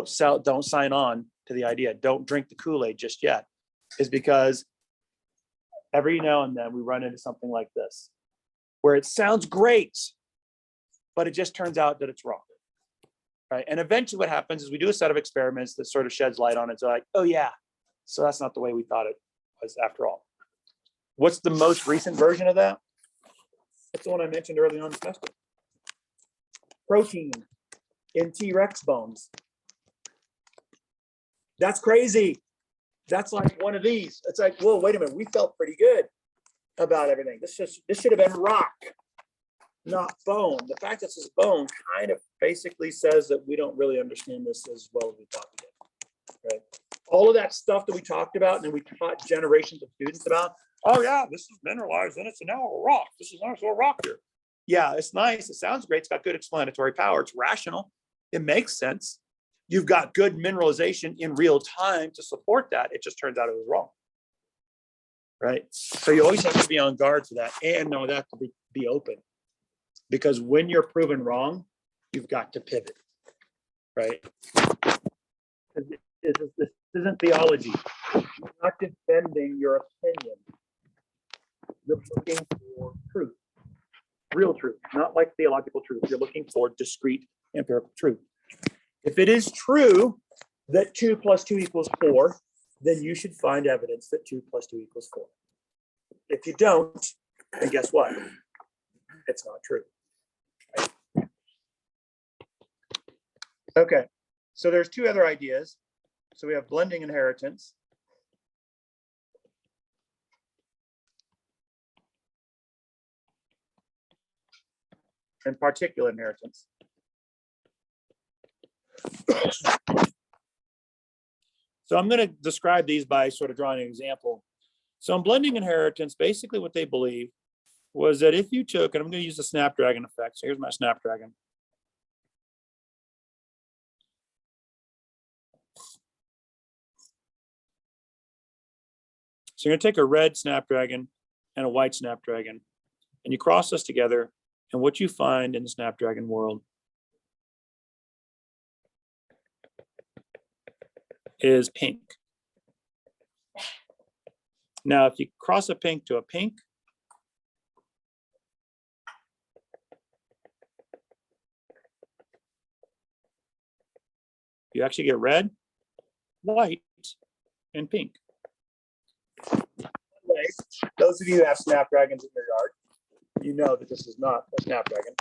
sign on to the idea. Don't drink the Kool-Aid just yet, is because every now and then we run into something like this, where it sounds great, but it just turns out that it's wrong, right? And eventually what happens is we do a set of experiments that sort of sheds light on it. So like, oh yeah, so that's not the way we thought it was after all. What's the most recent version of that? That's the one I mentioned early on in the semester. Protein in T-Rex bones. That's crazy. That's like one of these. It's like, whoa, wait a minute. We felt pretty good about everything. This should have been rock, not bone. The fact that this is bone kind of basically says that we don't really understand this as well as we thought we did, right? All of that stuff that we talked about and we taught generations of students about, oh yeah, this is mineralized and it's now a rock. This is also a rock here. Yeah, it's nice. It sounds great. It's got good explanatory power. It's rational. It makes sense. You've got good mineralization in real time to support that. It just turns out it was wrong, right? So you always have to be on guard for that and know that to be open, because when you're proven wrong, you've got to pivot, right? This isn't theology. You're not defending your opinion. You're looking for truth. real truth, not like theological truth. You're looking for discrete empirical truth. If it is true that 2 plus 2 equals 4, then you should find evidence that 2 plus 2 equals 4. If you don't, then guess what? It's not true. Okay, so there's 2 other ideas. So we have blending inheritance. And particular inheritance. So I'm going to describe these by sort of drawing an example. So in blending inheritance, basically what they believe was that if you took, and I'm going to use the Snapdragon effect. So here's my Snapdragon. So you're going to take a red Snapdragon and a white Snapdragon, and you cross this together, and what you find in the Snapdragon world is pink. Now, if you cross a pink to a pink, you actually get red, white, and pink. Those of you who have Snapdragons in your yard, you know that this is not a Snapdragon.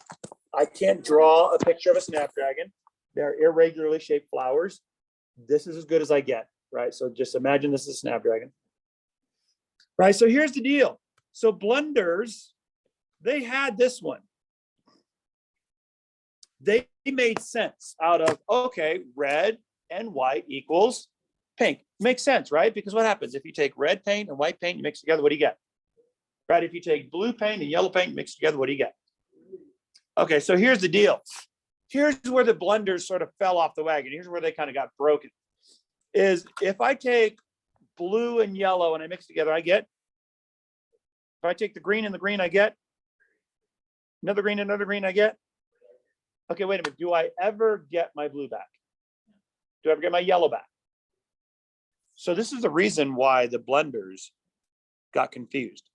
I can't draw a picture of a Snapdragon. They're irregularly shaped flowers. This is as good as I get, right? So just imagine this is a Snapdragon. Right, so here's the deal. So blenders, they had this one. They made sense out of, okay, red and white equals pink. Makes sense, right? Because what happens if you take red paint and white paint, you mix together, what do you get? Right, if you take blue paint and yellow paint, mix together, what do you get? Okay, so here's the deal. Here's where the blenders sort of fell off the wagon. Here's where they kind of got broken. Is if I take blue and yellow and I mix together, I get, if I take the green and the green, I get another green, I get. Okay, wait a minute. Do I ever get my blue back? Do I ever get my yellow back? So this is the reason why the blenders got confused.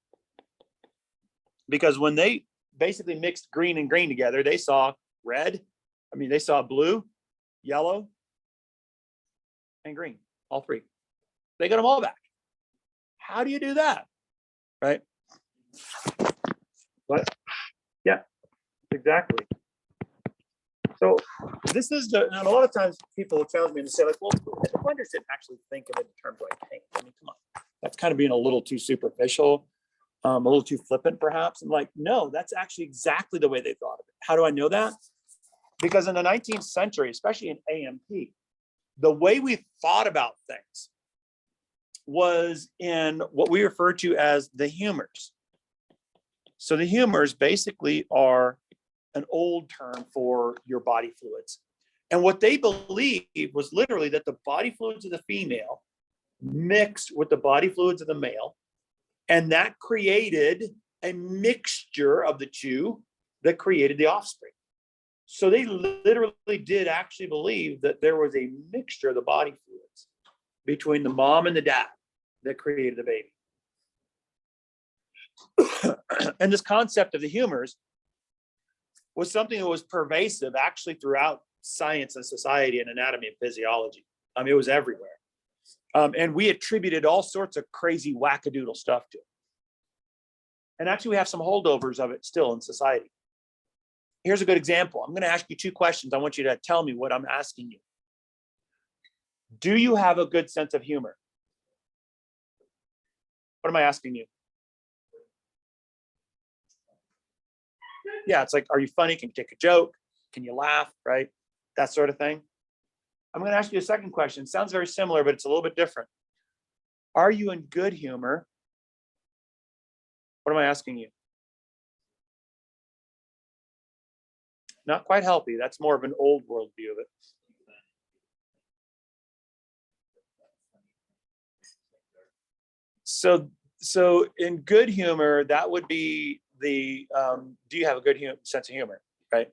Because when they basically mixed green and green together, they saw red. I mean, they saw blue, yellow, and green, all 3. They got them all back. How do you do that? Right? But yeah, exactly. So this is the, and a lot of times people will challenge me and say like, well, the blenders didn't actually think of it in terms like paint. I mean, come on, that's kind of being a little too superficial, a little too flippant perhaps. I'm like, no, that's actually exactly the way they thought of it. How do I know that? Because in the 19th century, especially in AMP, the way we thought about things was in what we refer to as the humors. So the humors basically are an old term for your body fluids. And what they believed was literally that the body fluids of the female mixed with the body fluids of the male, and that created a mixture of the 2 that created the offspring. So they literally did actually believe that there was a mixture of the body fluids between the mom and the dad that created the baby. And this concept of the humors was something that was pervasive actually throughout science and society and anatomy and physiology. I mean, it was everywhere. And we attributed all sorts of crazy wackadoodle stuff to it. And actually we have some holdovers of it still in society. Here's a good example. I'm going to ask you 2 questions. I want you to tell me what I'm asking you. Do you have a good sense of humor? What am I asking you? Yeah, it's like, are you funny? Can you take a joke? Can you laugh? Right? That sort of thing. I'm going to ask you a second question. It sounds very similar, but it's a little bit different. Are you in good humor? What am I asking you? Not quite healthy. That's more of an old world view of it. So in good humor, that would be the, do you have a good sense of humor, right?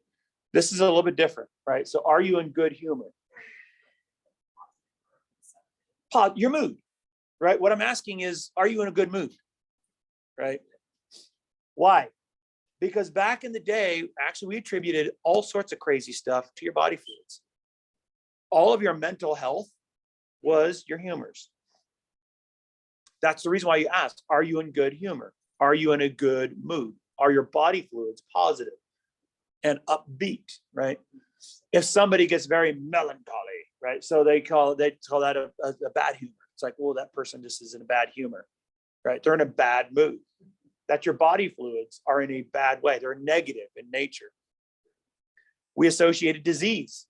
This is a little bit different, right? So are you in good humor? Your mood, right? What I'm asking is, are you in a good mood, right? Why? Because back in the day, actually, we attributed all sorts of crazy stuff to your body fluids. All of your mental health was your humors. That's the reason why you ask, are you in good humor? Are you in a good mood? Are your body fluids positive and upbeat, right? If somebody gets very melancholy, right? So they call that a bad humor. It's like, well, that person just is in a bad humor, right? They're in a bad mood. That your body fluids are in a bad way. They're negative in nature. We associated disease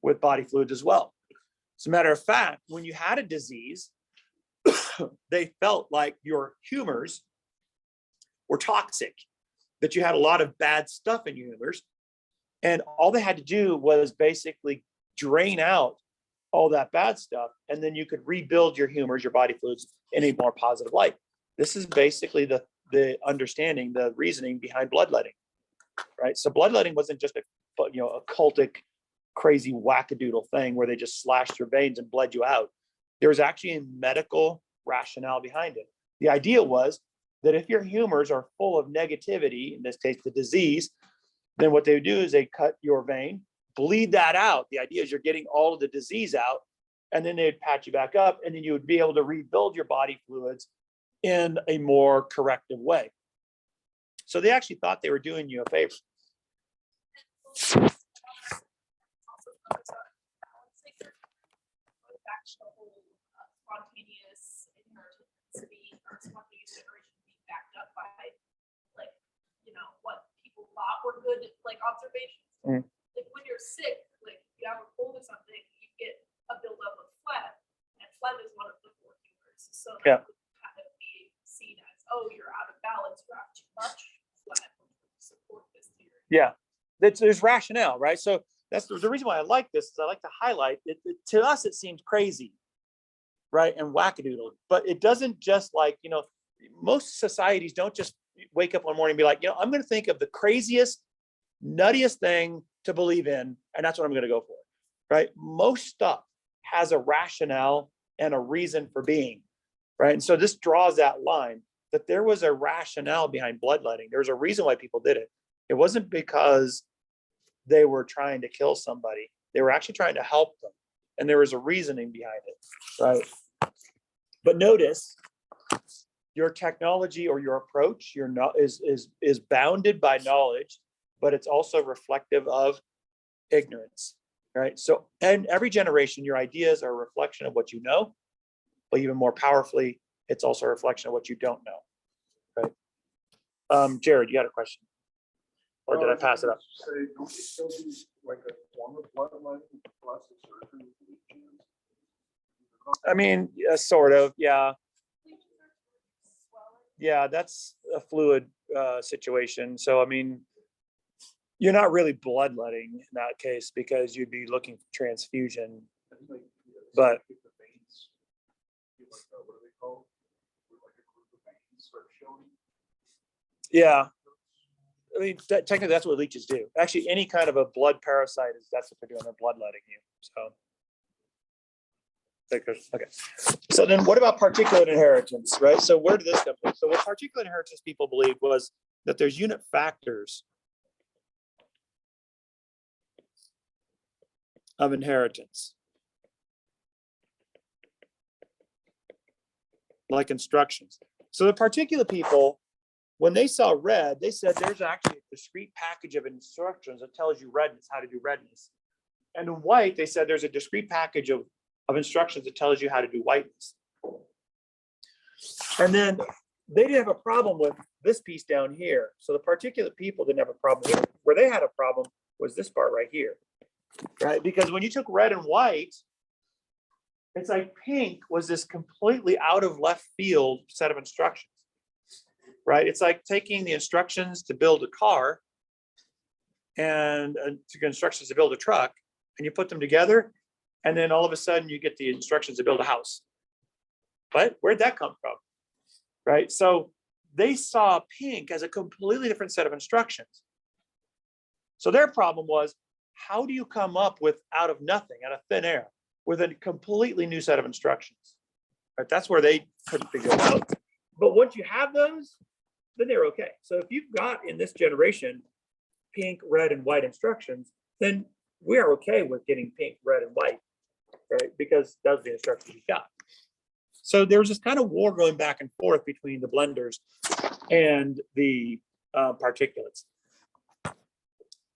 with body fluids as well. As a matter of fact, when you had a disease, they felt like your humors were toxic, that you had a lot of bad stuff in your humors. And all they had to do was basically drain out all that bad stuff. And then you could rebuild your humors, your body fluids in a more positive light. This is basically the understanding, the reasoning behind bloodletting, right? So bloodletting wasn't just a cultic, crazy wackadoodle thing where they just slashed your veins and bled you out. There was actually a medical rationale behind it. The idea was that if your humors are full of negativity, in this case, the disease, then what they would do is they cut your vein, bleed that out. The idea is you're getting all of the disease out, and then they'd patch you back up, and then you would be able to rebuild your body fluids in a more corrective way. So they actually thought they were doing you a favor. Spontaneous inheritance being, or spontaneous generation being backed up by, like, what people thought were good, like, observations. Mm. Like when you're sick, like you have a cold or something, you get a buildup of phlegm, and phlegm is one of the 4 humors. So that would kind of be seen as, oh, you're out of balance, you have too much phlegm to support this theory. Yeah, there's rationale, right? So that's the reason why I like this, is I like to highlight it. To us, it seems crazy, right? And wackadoodle, but it doesn't just like, most societies don't just wake up one morning and be like, I'm going to think of the craziest, nuttiest thing to believe in, and that's what I'm going to go for, right? Most stuff has a rationale and a reason for being, right? And so this draws that line that there was a rationale behind bloodletting. There was a reason why people did it. It wasn't because they were trying to kill somebody. They were actually trying to help them, and there was a reasoning behind it, right? But notice your technology or your approach, is bounded by knowledge, but it's also reflective of ignorance, right? So, and every generation, your ideas are a reflection of what you know, but even more powerfully, it's also a reflection of what you don't know, right? Jared, you had a question, or did I pass it up? Say, don't you still do like a form of bloodletting, plastic surgery? I mean, sort of, yeah. Yeah, that's a fluid situation. So, I mean, you're not really bloodletting in that case because you'd be looking for transfusion. But the veins, what are they called? Like a group of veins start showing. yeah, I mean, technically that's what leeches do. Actually, any kind of a blood parasite that's what they're doing. They're bloodletting you. So. Okay. So then what about particulate inheritance, right? So where did this come from? So what particulate inheritance people believed was that there's unit factors of inheritance, like instructions. So the particulate people, when they saw red, they said there's actually a discrete package of instructions that tells you redness, how to do redness. And in white, they said there's a discrete package of instructions that tells you how to do whiteness. And then they didn't have a problem with this piece down here. So the particulate people didn't have a problem here. Where they had a problem was this part right here, right? Because when you took red and white, it's like pink was this completely out of left field set of instructions, right? It's like taking the instructions to build a car and instructions to build a truck, and you put them together, and then all of a sudden you get the instructions to build a house. But where'd that come from? Right? So they saw pink as a completely different set of instructions. So their problem was, how do you come up with out of nothing, out of thin air, with a completely new set of instructions? Right? That's where they couldn't figure it out. But once you have those, then they're okay. So if you've got in this generation pink, red, and white instructions, then we are okay with getting pink, red, and white, right? Because that's the instructions we got. So there was this kind of war going back and forth between the blenders and the particulates.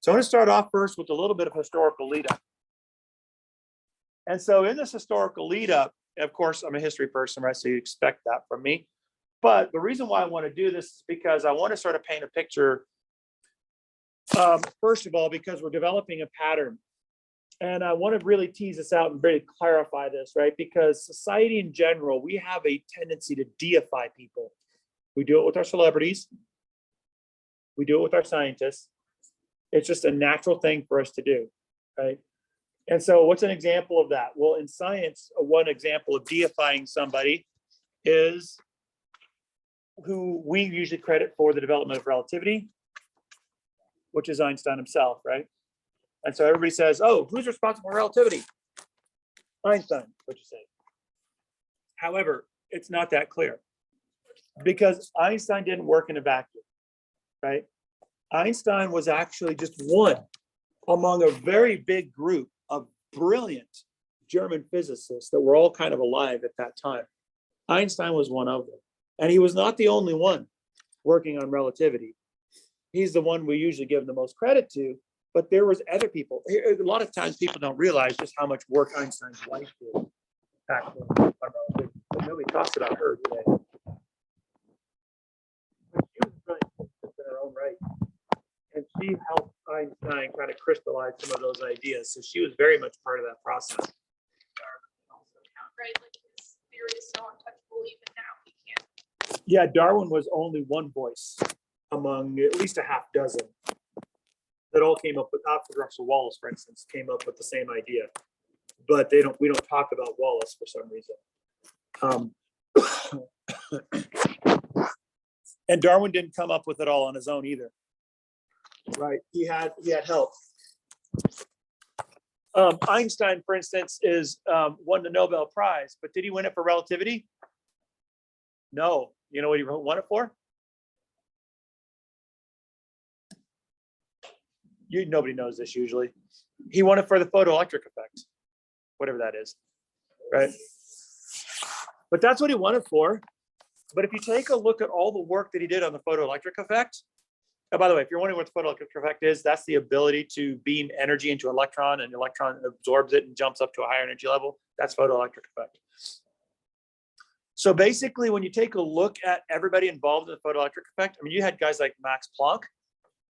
So I'm going to start off first with a little bit of historical lead up. And so in this historical lead up, of course, I'm a history person, right? So you expect that from me. But the reason why I want to do this is because I want to sort of paint a picture. First of all, because we're developing a pattern. And I want to really tease this out and really clarify this, right? Because society in general, we have a tendency to deify people. We do it with our celebrities. We do it with our scientists. It's just a natural thing for us to do, right? And so what's an example of that? Well, in science, one example of deifying somebody is who we usually credit for the development of relativity, which is Einstein himself, right? And so everybody says, oh, who's responsible for relativity? Einstein, what you say. However, it's not that clear because Einstein didn't work in a vacuum, right? Einstein was actually just one among a very big group of brilliant German physicists that were all kind of alive at that time. Einstein was one of them. And he was not the only one working on relativity. He's the one we usually give the most credit to, but there was other people. A lot of times people don't realize just how much work Einstein's wife did back then on relativity. But nobody talks about her today. But she was brilliant in her own right. And she helped Einstein kind of crystallize some of those ideas. So she was very much part of that process. Right, like his theory is so untouchable even now, he can't. Yeah, Darwin was only one voice among at least a half dozen that all came up with, after Russell Wallace, for instance, came up with the same idea. But we don't talk about Wallace for some reason. And Darwin didn't come up with it all on his own either. Right, he had help. Einstein, for instance, won the Nobel Prize, but did he win it for relativity? No. You know what he won it for? Nobody knows this usually. He won it for the photoelectric effect, whatever that is, right? But that's what he won it for. But if you take a look at all the work that he did on the photoelectric effect, oh, by the way, if you're wondering what the photoelectric effect is, that's the ability to beam energy into an electron, and the electron absorbs it and jumps up to a higher energy level. That's photoelectric effect. So basically, when you take a look at everybody involved in the photoelectric effect, I mean, you had guys like Max Planck,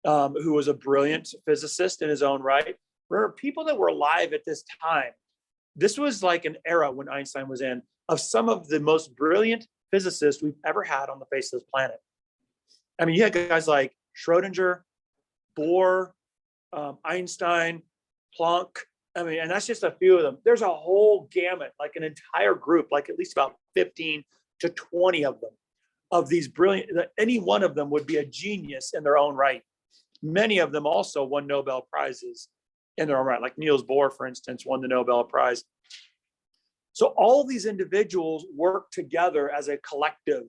who was a brilliant physicist in his own right. There are people that were alive at this time. This was like an era when Einstein was in, of some of the most brilliant physicists we've ever had on the face of this planet. I mean, you had guys like Schrodinger, Bohr, Einstein, Planck. I mean, and that's just a few of them. There's a whole gamut, like an entire group, like at least about 15 to 20 of them, of these brilliant, any one of them would be a genius in their own right. Many of them also won Nobel Prizes in their own right. Like Niels Bohr, for instance, won the Nobel Prize. So all these individuals work together as a collective.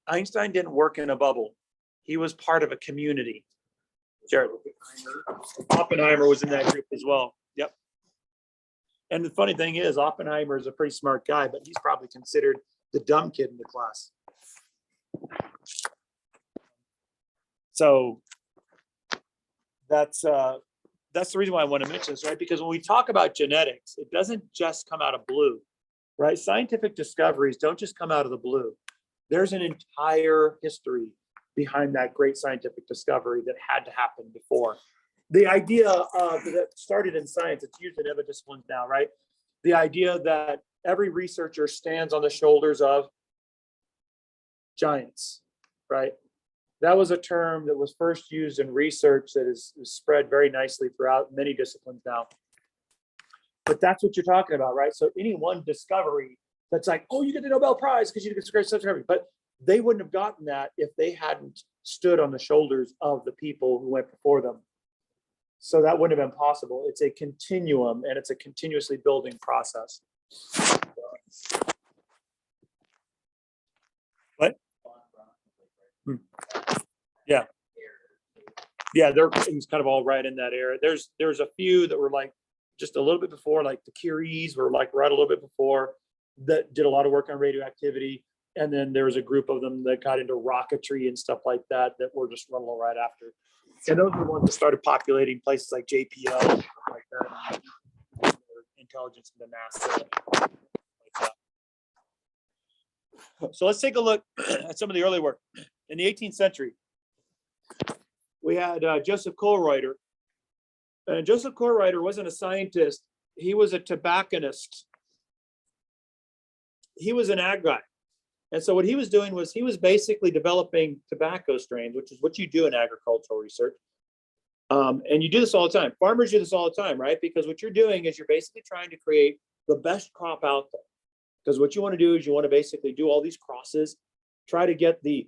Einstein didn't work in a bubble. He was part of a community. Jared. Oppenheimer was in that group as well. Yep. And the funny thing is, Oppenheimer is a pretty smart guy, but he's probably considered the dumb kid in the class. So that's the reason why I want to mention this, right? Because when we talk about genetics, it doesn't just come out of blue, right? Scientific discoveries don't just come out of the blue. There's an entire history behind that great scientific discovery that had to happen before. The idea that started in science, it's used in other disciplines now, right? The idea that every researcher stands on the shoulders of giants, right? That was a term that was first used in research that is spread very nicely throughout many disciplines now. But that's what you're talking about, right? So any one discovery that's like, oh, you get the Nobel Prize because you did this great discovery, but they wouldn't have gotten that if they hadn't stood on the shoulders of the people who went before them. So that wouldn't have been possible. It's a continuum, and it's a continuously building process. What? Yeah, he's kind of all right in that area. There's a few that were like just a little bit before, like the Curies were like right a little bit before, that did a lot of work on radioactivity. And then there was a group of them that got into rocketry and stuff like that that were just running right after. And those are the ones that started populating places like JPL, stuff like that, intelligence into NASA. Like that. So let's take a look at some of the early work. In the 18th century, we had Joseph Kohlreuter. And Joseph Kohlreuter wasn't a scientist. He was a tobacconist. He was an ag guy. And so what he was doing was he was basically developing tobacco strains, which is what you do in agricultural research. And you do this all the time. Farmers do this all the time, right? Because what you're doing is you're basically trying to create the best crop out there. Because what you want to do is you want to basically do all these crosses, try to get the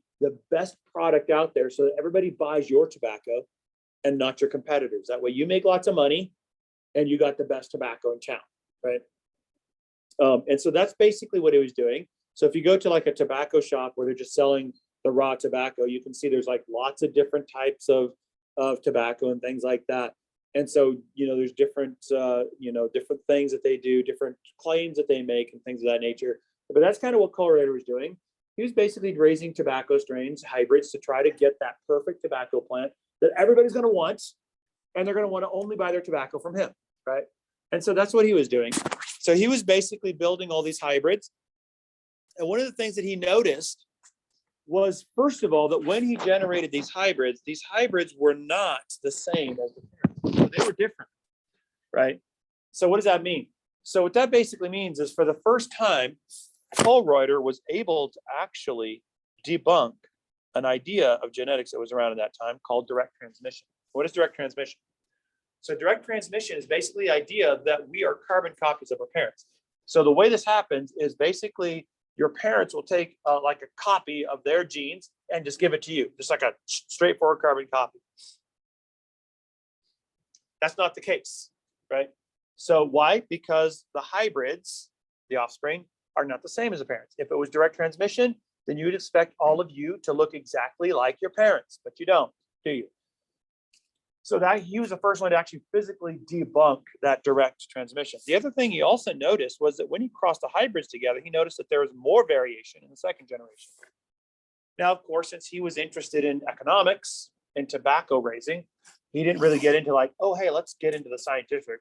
best product out there so that everybody buys your tobacco and not your competitors. That way you make lots of money and you got the best tobacco in town, right? And so that's basically what he was doing. So if you go to like a tobacco shop where they're just selling the raw tobacco, you can see there's like lots of different types of tobacco and things like that. And so, there's different, different things that they do, different claims that they make and things of that nature. But that's kind of what Kohlreuter was doing. He was basically raising tobacco strains, hybrids, to try to get that perfect tobacco plant that everybody's going to want, and they're going to want to only buy their tobacco from him, right? And so that's what he was doing. So he was basically building all these hybrids. And one of the things that he noticed was, first of all, that when he generated these hybrids were not the same as the parents. So they were different, right? So what does that mean? So what that basically means is, for the first time, Kohlreuter was able to actually debunk an idea of genetics that was around at that time called direct transmission. What is direct transmission? So direct transmission is basically the idea that we are carbon copies of our parents. So the way this happens is basically your parents will take like a copy of their genes and just give it to you, just like a straightforward carbon copy. That's not the case, right? So why? Because the hybrids, the offspring, are not the same as the parents. If it was direct transmission, then you would expect all of you to look exactly like your parents, but you don't, do you? So that he was the first one to actually physically debunk that direct transmission. The other thing he also noticed was that when he crossed the hybrids together, he noticed that there was more variation in the second generation. Now, of course, since he was interested in economics and tobacco raising, he didn't really get into like, oh, hey, let's get into the scientific,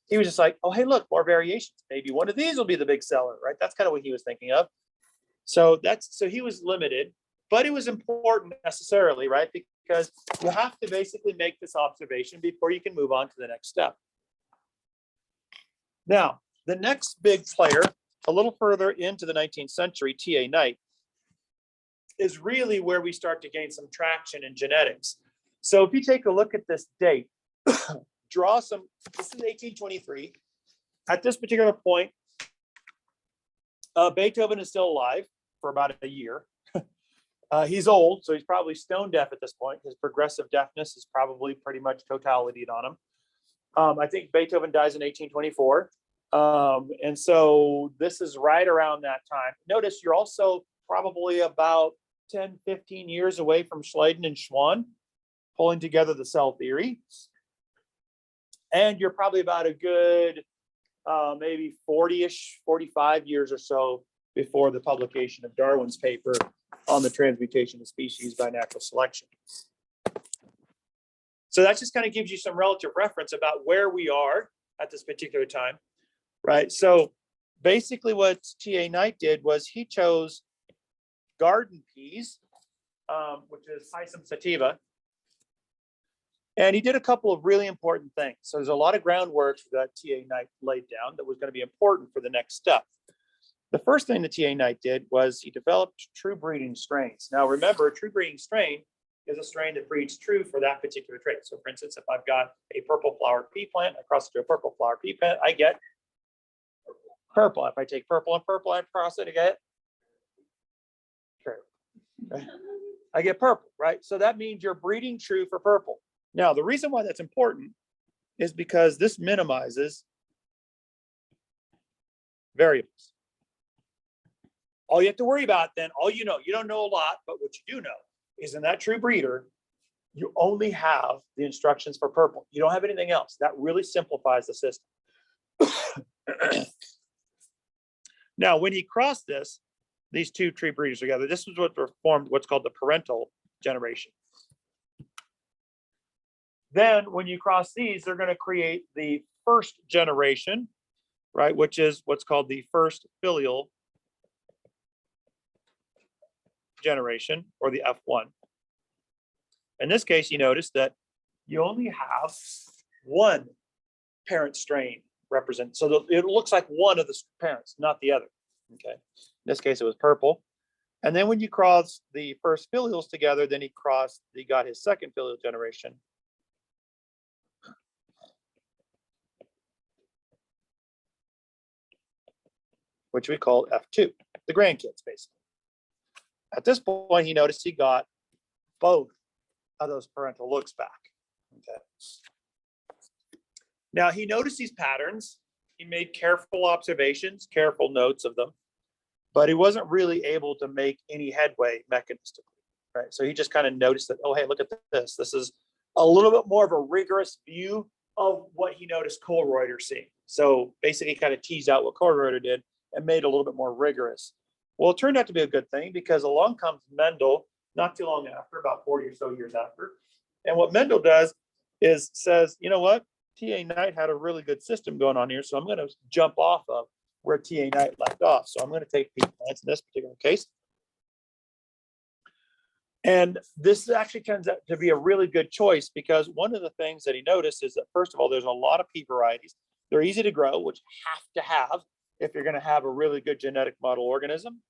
he was just like, oh, hey, look, more variations. Maybe one of these will be the big seller, right? That's kind of what he was thinking of. So he was limited, but it was important necessarily, right? Because you have to basically make this observation before you can move on to the next step. Now, the next big player, a little further into the 19th century, T.A. Knight, is really where we start to gain some traction in genetics. So if you take a look at this date, this is 1823. At this particular point, Beethoven is still alive for about a year. He's old, so he's probably stone deaf at this point. His progressive deafness is probably pretty much totality on him. I think Beethoven dies in 1824. And so this is right around that time. Notice you're also probably about 10, 15 years away from Schleiden and Schwann pulling together the cell theory. And you're probably about a good maybe 40-ish, 45 years or so before the publication of Darwin's paper on the transmutation of species by natural selection. So that just kind of gives you some relative reference about where we are at this particular time, right? So basically what T.A. Knight did was he chose garden peas, which is Hyacinthe sativa, and he did a couple of really important things. So there's a lot of groundwork that T.A. Knight laid down that was going to be important for the next step. The first thing that T.A. Knight did was he developed true breeding strains. Now remember, a true breeding strain is a strain that breeds true for that particular trait. So for instance, if I've got a purple flowered pea plant, I cross it to a purple flowered pea plant, I get purple. If I take purple and purple, I cross it, I get purple. I get purple, right? So that means you're breeding true for purple. Now, the reason why that's important is because this minimizes variables. All you have to worry about then, you don't know a lot, but what you do know is in that true breeder, you only have the instructions for purple. You don't have anything else. That really simplifies the system. Now, when he crossed these two tree breeders together, this is what formed what's called the parental generation. Then when you cross these, they're going to create the first generation, right? Which is what's called the first filial generation, or the F1. In this case, you notice that you only have one parent strain represent. So it looks like one of the parents, not the other. Okay. In this case, it was purple. And then when you cross the first filials together, then he got his second filial generation. Which we call F2, the grandkids, basically. At this point, he noticed he got both of those parental looks back. Okay. Now he noticed these patterns. He made careful observations, careful notes of them, but he wasn't really able to make any headway mechanistically, right? So he just kind of noticed that, oh, hey, look at this. This is a little bit more of a rigorous view of what he noticed Kohlreuter seeing. So basically kind of teased out what Kohlreuter did and made it a little bit more rigorous. Well, it turned out to be a good thing, because along comes Mendel not too long after, about 40 or so years after. And what Mendel does is says, you know what? T.A. Knight had a really good system going on here, so I'm going to jump off of where T.A. Knight left off. So I'm going to take peat plants in this particular case. And this actually turns out to be a really good choice, because one of the things that he noticed is that, first of all, there's a lot of peat varieties. They're easy to grow, which you have to have if you're going to have a really good genetic model organism.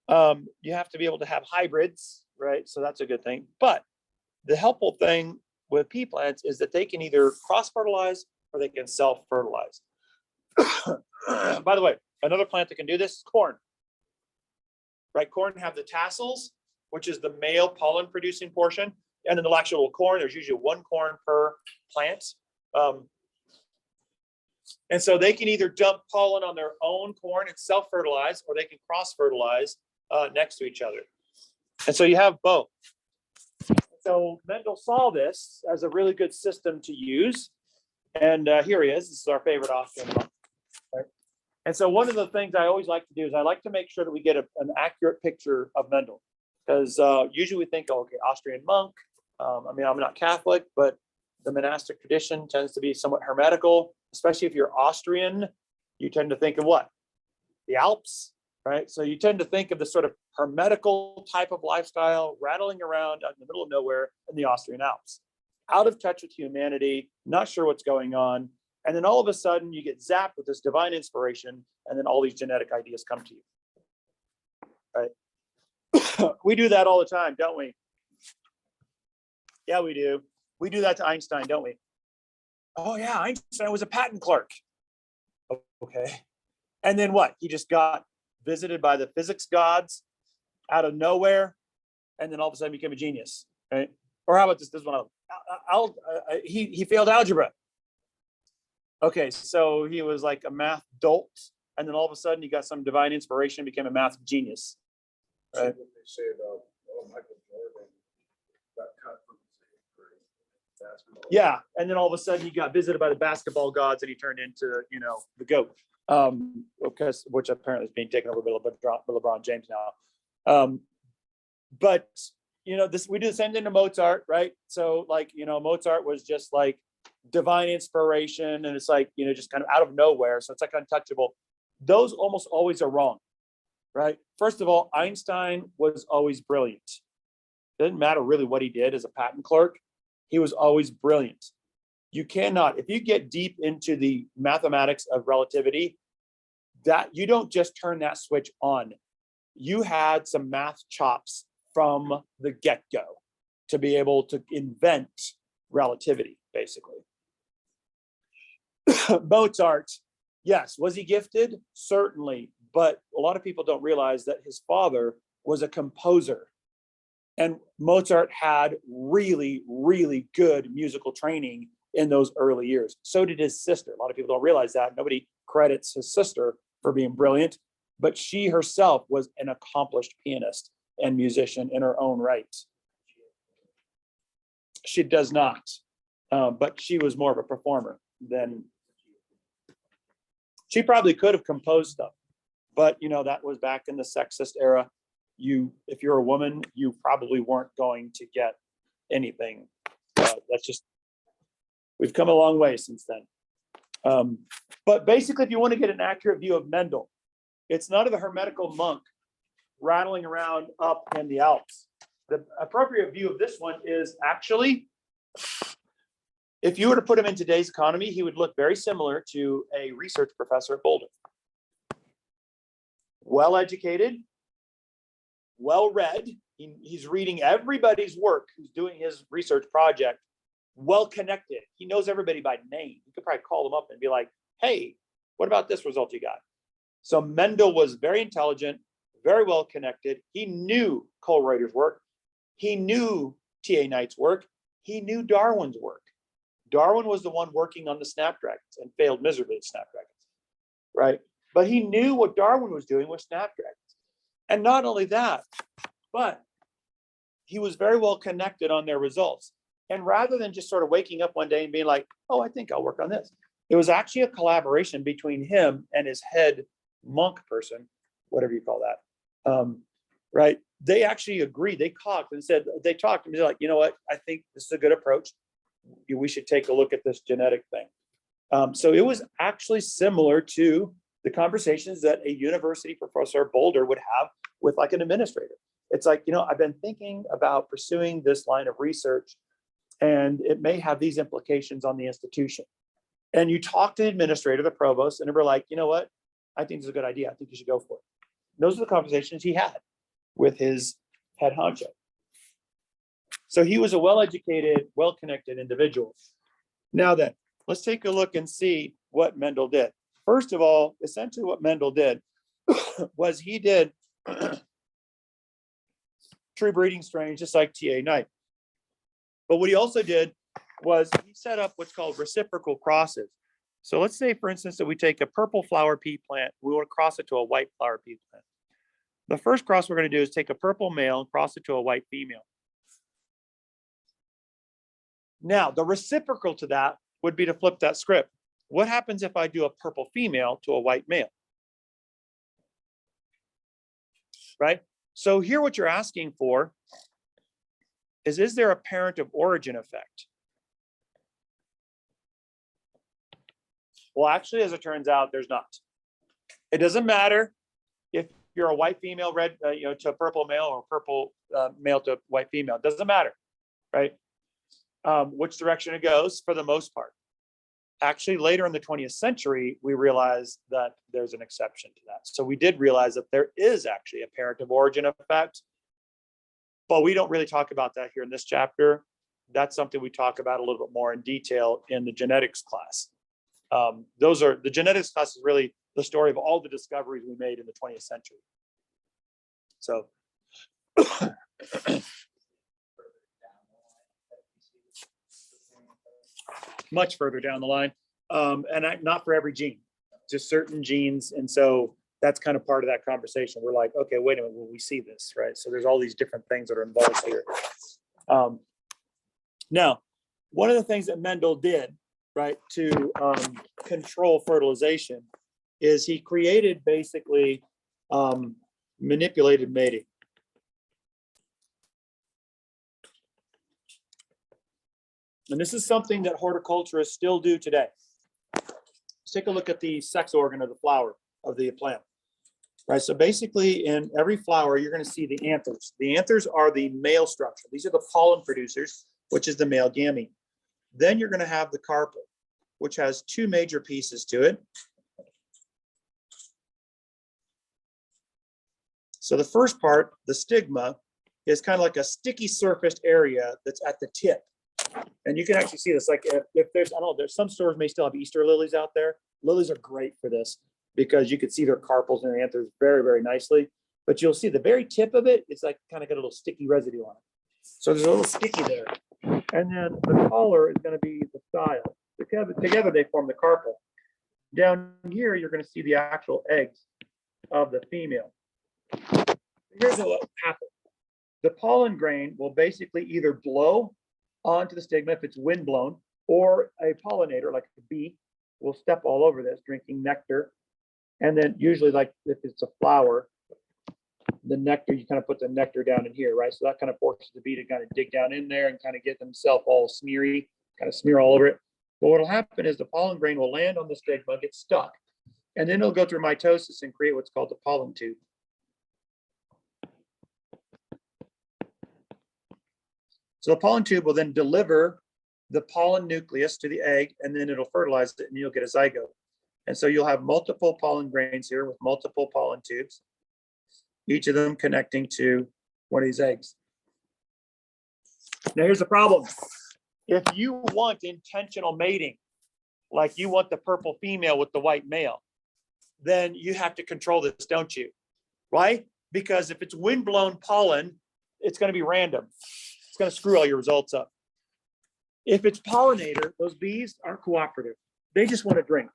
You have to be able to have hybrids, right? So that's a good thing. But the helpful thing with pea plants is that they can either cross-fertilize or they can self-fertilize. By the way, another plant that can do this is corn. Right? Corn have the tassels, which is the male pollen-producing portion, and then the actual corn. There's usually one corn per plant. And so they can either dump pollen on their own corn and self-fertilize, or they can cross-fertilize next to each other. And so you have both. So Mendel saw this as a really good system to use. And here he is. This is our favorite Austrian monk. Right? And so one of the things I always like to do is I like to make sure that we get an accurate picture of Mendel. Because usually we think, oh, okay, Austrian monk. I mean, I'm not Catholic, but the monastic tradition tends to be somewhat hermetical, especially if you're Austrian. You tend to think of what? The Alps, right? So you tend to think of the sort of hermetical type of lifestyle, rattling around out in the middle of nowhere in the Austrian Alps, out of touch with humanity, not sure what's going on. And then all of a sudden you get zapped with this divine inspiration, and then all these genetic ideas come to you, right? We do that all the time, don't we? Yeah, we do. We do that to Einstein, don't we? Oh yeah, Einstein was a patent clerk. Okay. And then what? He just got visited by the physics gods out of nowhere, and then all of a sudden became a genius, right? Or how about this? This one, he failed algebra. Okay, so he was like a math dolt, and then all of a sudden he got some divine inspiration, became a math genius. Right? What they say about Michael Jordan got cut from basketball. Yeah, and then all of a sudden he got visited by the basketball gods, and he turned into, the GOAT. Because which apparently is being taken over by LeBron James now. But we do the same thing to Mozart, right? So Mozart was just like divine inspiration, and it's like, just kind of out of nowhere. So it's like untouchable. Those almost always are wrong, right? First of all, Einstein was always brilliant. It didn't matter really what he did as a patent clerk. He was always brilliant. You cannot, if you get deep into the mathematics of relativity, that you don't just turn that switch on. You had some math chops from the get-go to be able to invent relativity, basically. Mozart, yes, was he gifted? Certainly, but a lot of people don't realize that his father was a composer. And Mozart had really, really good musical training in those early years. So did his sister. A lot of people don't realize that. Nobody credits his sister for being brilliant, but she herself was an accomplished pianist and musician in her own right. She does not, but she was more of a performer than. She probably could have composed stuff, but you know, that was back in the sexist era. If you're a woman, you probably weren't going to get anything. That's just, we've come a long way since then. But basically, if you want to get an accurate view of Mendel, it's not of the Hermetical monk rattling around up in the Alps. The appropriate view of this one is actually, if you were to put him in today's economy, he would look very similar to a research professor at Boulder. Well-educated, well-read. He's reading everybody's work who's doing his research project. Well-connected. He knows everybody by name. You could probably call them up and be like, hey, what about this result you got? So Mendel was very intelligent, very well-connected. He knew Kohlreuter's work. He knew T.A. Knight's work. He knew Darwin's work. Darwin was the one working on the snapdragons and failed miserably at snapdragons, right? But he knew what Darwin was doing with snapdragons. And not only that, but he was very well connected on their results. And rather than just sort of waking up one day and being like, oh, I think I'll work on this. It was actually a collaboration between him and his head monk person, whatever you call that, right? They actually agreed. They talked and said, they talked and they're like, you know what? I think this is a good approach. We should take a look at this genetic thing. So it was actually similar to the conversations that a university professor at Boulder would have with like an administrator. It's like, you know, I've been thinking about pursuing this line of research and it may have these implications on the institution. And you talk to the administrator, the provost, and they were like, you know what? I think it's a good idea. I think you should go for it. Those are the conversations he had with his head honcho. So he was a well-educated, well-connected individual. Now then, let's take a look and see what Mendel did. First of all, essentially what Mendel did was he did true breeding strains just like T.A. Knight. But what he also did was he set up what's called reciprocal crosses. So let's say, for instance, that we take a purple flower pea plant, we want to cross it to a white flower pea plant. The first cross we're going to do is take a purple male and cross it to a white female. Now, the reciprocal to that would be to flip that script. What happens if I do a purple female to a white male? Right? So here what you're asking for is there a parent of origin effect? Well, actually, as it turns out, there's not. It doesn't matter if you're a white female red, to a purple male or purple male to a white female. It doesn't matter, right? Which direction it goes for the most part. Actually, later in the 20th century, we realized that there's an exception to that. So we did realize that there is actually a parent of origin effect, but we don't really talk about that here in this chapter. That's something we talk about a little bit more in detail in the genetics class. The genetics class is really the story of all the discoveries we made in the 20th century. So much further down the line, and not for every gene, just certain genes. And so that's kind of part of that conversation. We're like, okay, wait a minute, will we see this, right? So there's all these different things that are involved here. Now, one of the things that Mendel did, right, to control fertilization is he created basically manipulated mating. And this is something that horticulturists still do today. Let's take a look at the sex organ of the flower of the plant. Right, so basically in every flower, you're going to see the anthers. The anthers are the male structure. These are the pollen producers, which is the male gamete. Then you're going to have the carpel, which has two major pieces to it. So the first part, the stigma, is kind of like a sticky surfaced area that's at the tip. And you can actually see this, like if there's, I don't know, there's some stores may still have Easter lilies out there. Lilies are great for this because you could see their carpels and their anthers very, very nicely. But you'll see the very tip of it, it's like kind of got a little sticky residue on it. So there's a little sticky there. And then the collar is going to be the style. Together they form the carpel. Down here, you're going to see the actual eggs of the female. Here's what happens. The pollen grain will basically either blow onto the stigma if it's windblown, or a pollinator like a bee will step all over this, drinking nectar. And then usually, like if it's a flower, the nectar, you kind of put the nectar down in here, right? So that kind of forces the bee to kind of dig down in there and kind of get themselves all smeary, kind of smear all over it. But what'll happen is the pollen grain will land on the stigma, get stuck, and then it'll go through mitosis and create what's called the pollen tube. So the pollen tube will then deliver the pollen nucleus to the egg, and then it'll fertilize it and you'll get a zygote. And so you'll have multiple pollen grains here with multiple pollen tubes, each of them connecting to one of these eggs. Now here's the problem. If you want intentional mating, like you want the purple female with the white male, then you have to control this, don't you? Right? Because if it's windblown pollen, it's going to be random. It's going to screw all your results up. If it's pollinator, those bees are cooperative. They just want to drink.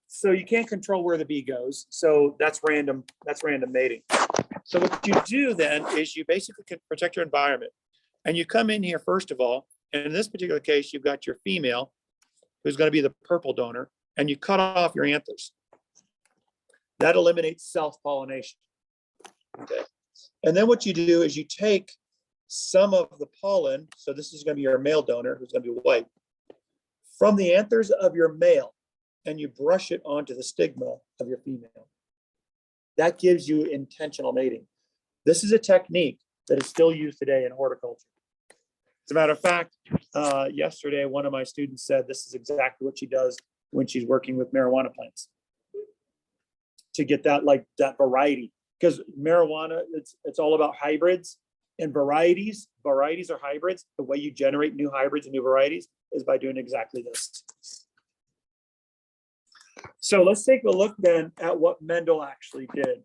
So you can't control where the bee goes. So that's random mating. So what you do then is you basically can protect your environment. And you come in here, first of all, and in this particular case, you've got your female who's going to be the purple donor, and you cut off your anthers. That eliminates self-pollination. Okay. And then what you do is you take some of the pollen, so this is going to be your male donor, who's going to be white, from the anthers of your male, and you brush it onto the stigma of your female. That gives you intentional mating. This is a technique that is still used today in horticulture. As a matter of fact, yesterday, one of my students said this is exactly what she does when she's working with marijuana plants to get that, like that variety. Because marijuana, it's all about hybrids and varieties. Varieties are hybrids. The way you generate new hybrids and new varieties is by doing exactly this. So let's take a look then at what Mendel actually did.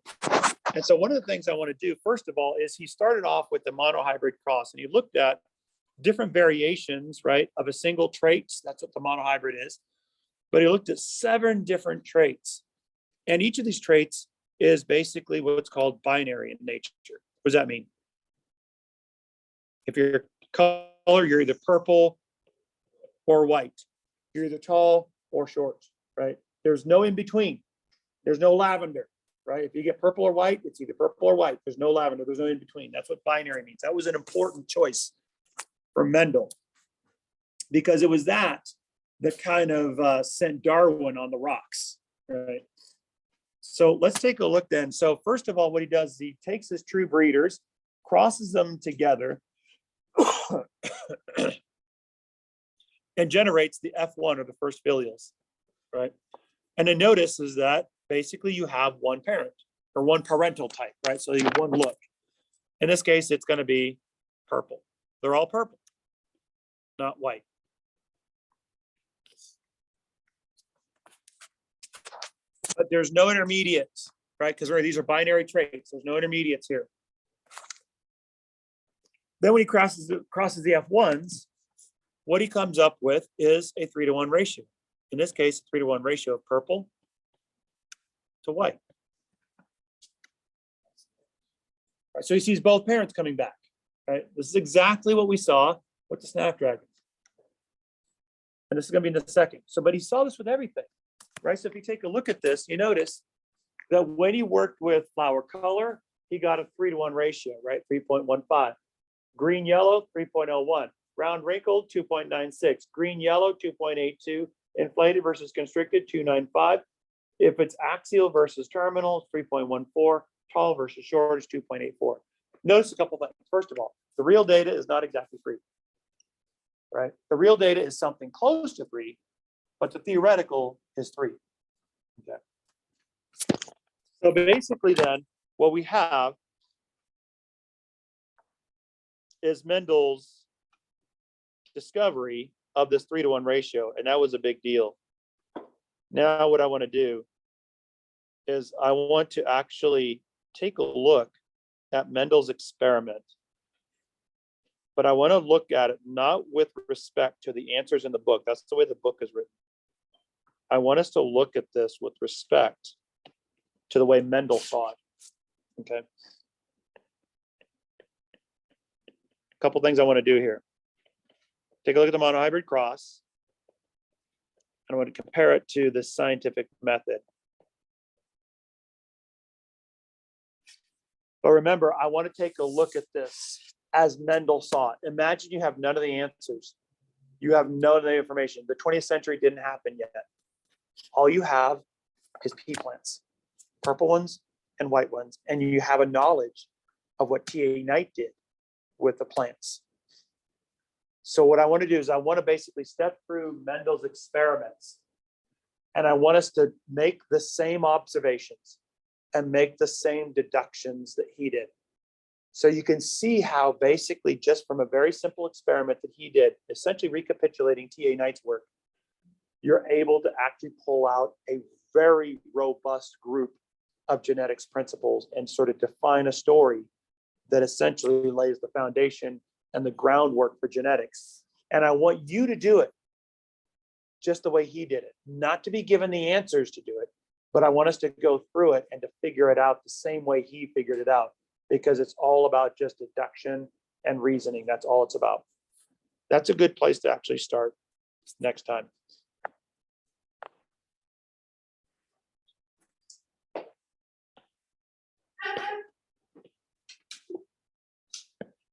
And so one of the things I want to do, first of all, is he started off with the monohybrid cross, and he looked at different variations, right, of a single trait. That's what the monohybrid is. But he looked at 7 different traits. And each of these traits is basically what's called binary in nature. What does that mean? If you're color, you're either purple or white. You're either tall or short, right? There's no in between. There's no lavender, right? If you get purple or white, it's either purple or white. There's no lavender. There's no in between. That's what binary means. That was an important choice for Mendel, because it was that kind of sent Darwin on the rocks, right? So let's take a look then. So first of all, what he does is he takes his true breeders, crosses them together, and generates the F1 or the first filials, right? And then notice is that basically you have one parent or one parental type, right? So you have one look. In this case, it's going to be purple. They're all purple, not white. But there's no intermediates, right? Because these are binary traits. There's no intermediates here. Then when he crosses the F1s, what he comes up with is a 3-to-1 ratio. In this case, 3-to-1 ratio of purple to white. Right, so he sees both parents coming back, right? This is exactly what we saw with the snapdragon. And this is going to be in the second. So, but he saw this with everything, right? So if you take a look at this, you notice that when he worked with flower color, he got a 3-to-1 ratio, right? 3.15. Green yellow, 3.01. Round wrinkled, 2.96. Green yellow, 2.82. Inflated versus constricted, 2.95. If it's axial versus terminal, 3.14. Tall versus short is 2.84. Notice a couple things. First of all, the real data is not exactly 3, right? The real data is something close to 3, but the theoretical is 3. Okay. So basically then, what we have is Mendel's discovery of this 3-to-1 ratio, and that was a big deal. Now what I want to do is I want to actually take a look at Mendel's experiment, but I want to look at it not with respect to the answers in the book. That's the way the book is written. I want us to look at this with respect to the way Mendel saw it. Okay. A couple things I want to do here. take a look at the monohybrid cross. And I want to compare it to the scientific method. But remember, I want to take a look at this as Mendel saw it. Imagine you have none of the answers. You have none of the information. The 20th century didn't happen yet. All you have is pea plants, purple ones and white ones. And you have a knowledge of what T.A. Knight did with the plants. So what I want to do is I want to basically step through Mendel's experiments. And I want us to make the same observations and make the same deductions that he did. So you can see how basically just from a very simple experiment that he did, essentially recapitulating T.A. Knight's work, you're able to actually pull out a very robust group of genetics principles and sort of define a story that essentially lays the foundation and the groundwork for genetics. And I want you to do it just the way he did it, not to be given the answers to do it, but I want us to go through it and to figure it out the same way he figured it out, because it's all about just deduction and reasoning. That's all it's about. That's a good place to actually start next time.